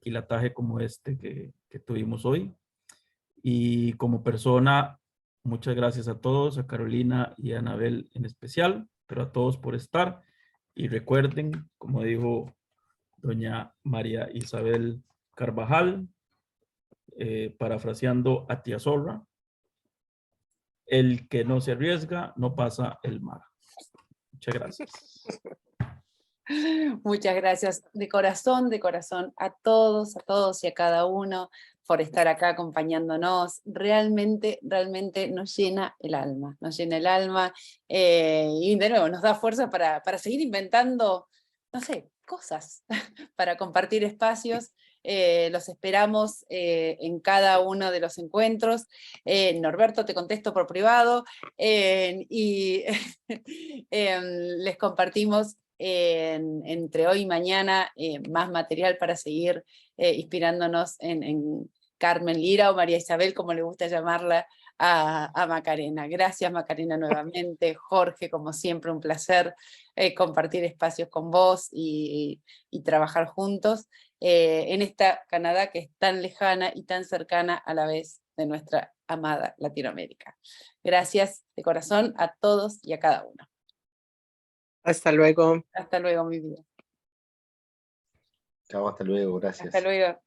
quilataje como este que tuvimos hoy. Y como persona, muchas gracias a todos, a Carolina y a Anabel en especial, pero a todos por estar. Y recuerden, como dijo doña María Isabel Carvajal, parafraseando a tía Zorra, el que no se arriesga no pasa el mar. Muchas gracias. Muchas gracias de corazón a todos y a cada uno por estar acá acompañándonos. Realmente nos llena el alma, y de nuevo nos da fuerza para seguir inventando, no sé, cosas, para compartir espacios. Los esperamos en cada uno de los encuentros. Norberto, te contesto por privado, y les compartimos entre hoy y mañana más material para seguir inspirándonos en Carmen Lira o María Isabel, como le gusta llamarla a Macarena. Gracias, Macarena, nuevamente. Jorge, como siempre, un placer compartir espacios con vos y trabajar juntos en esta Canadá que es tan lejana y tan cercana a la vez de nuestra amada Latinoamérica. Gracias de corazón a todos y a cada uno. Hasta luego. Hasta luego, mi vida. Chao, hasta luego, gracias. Hasta luego.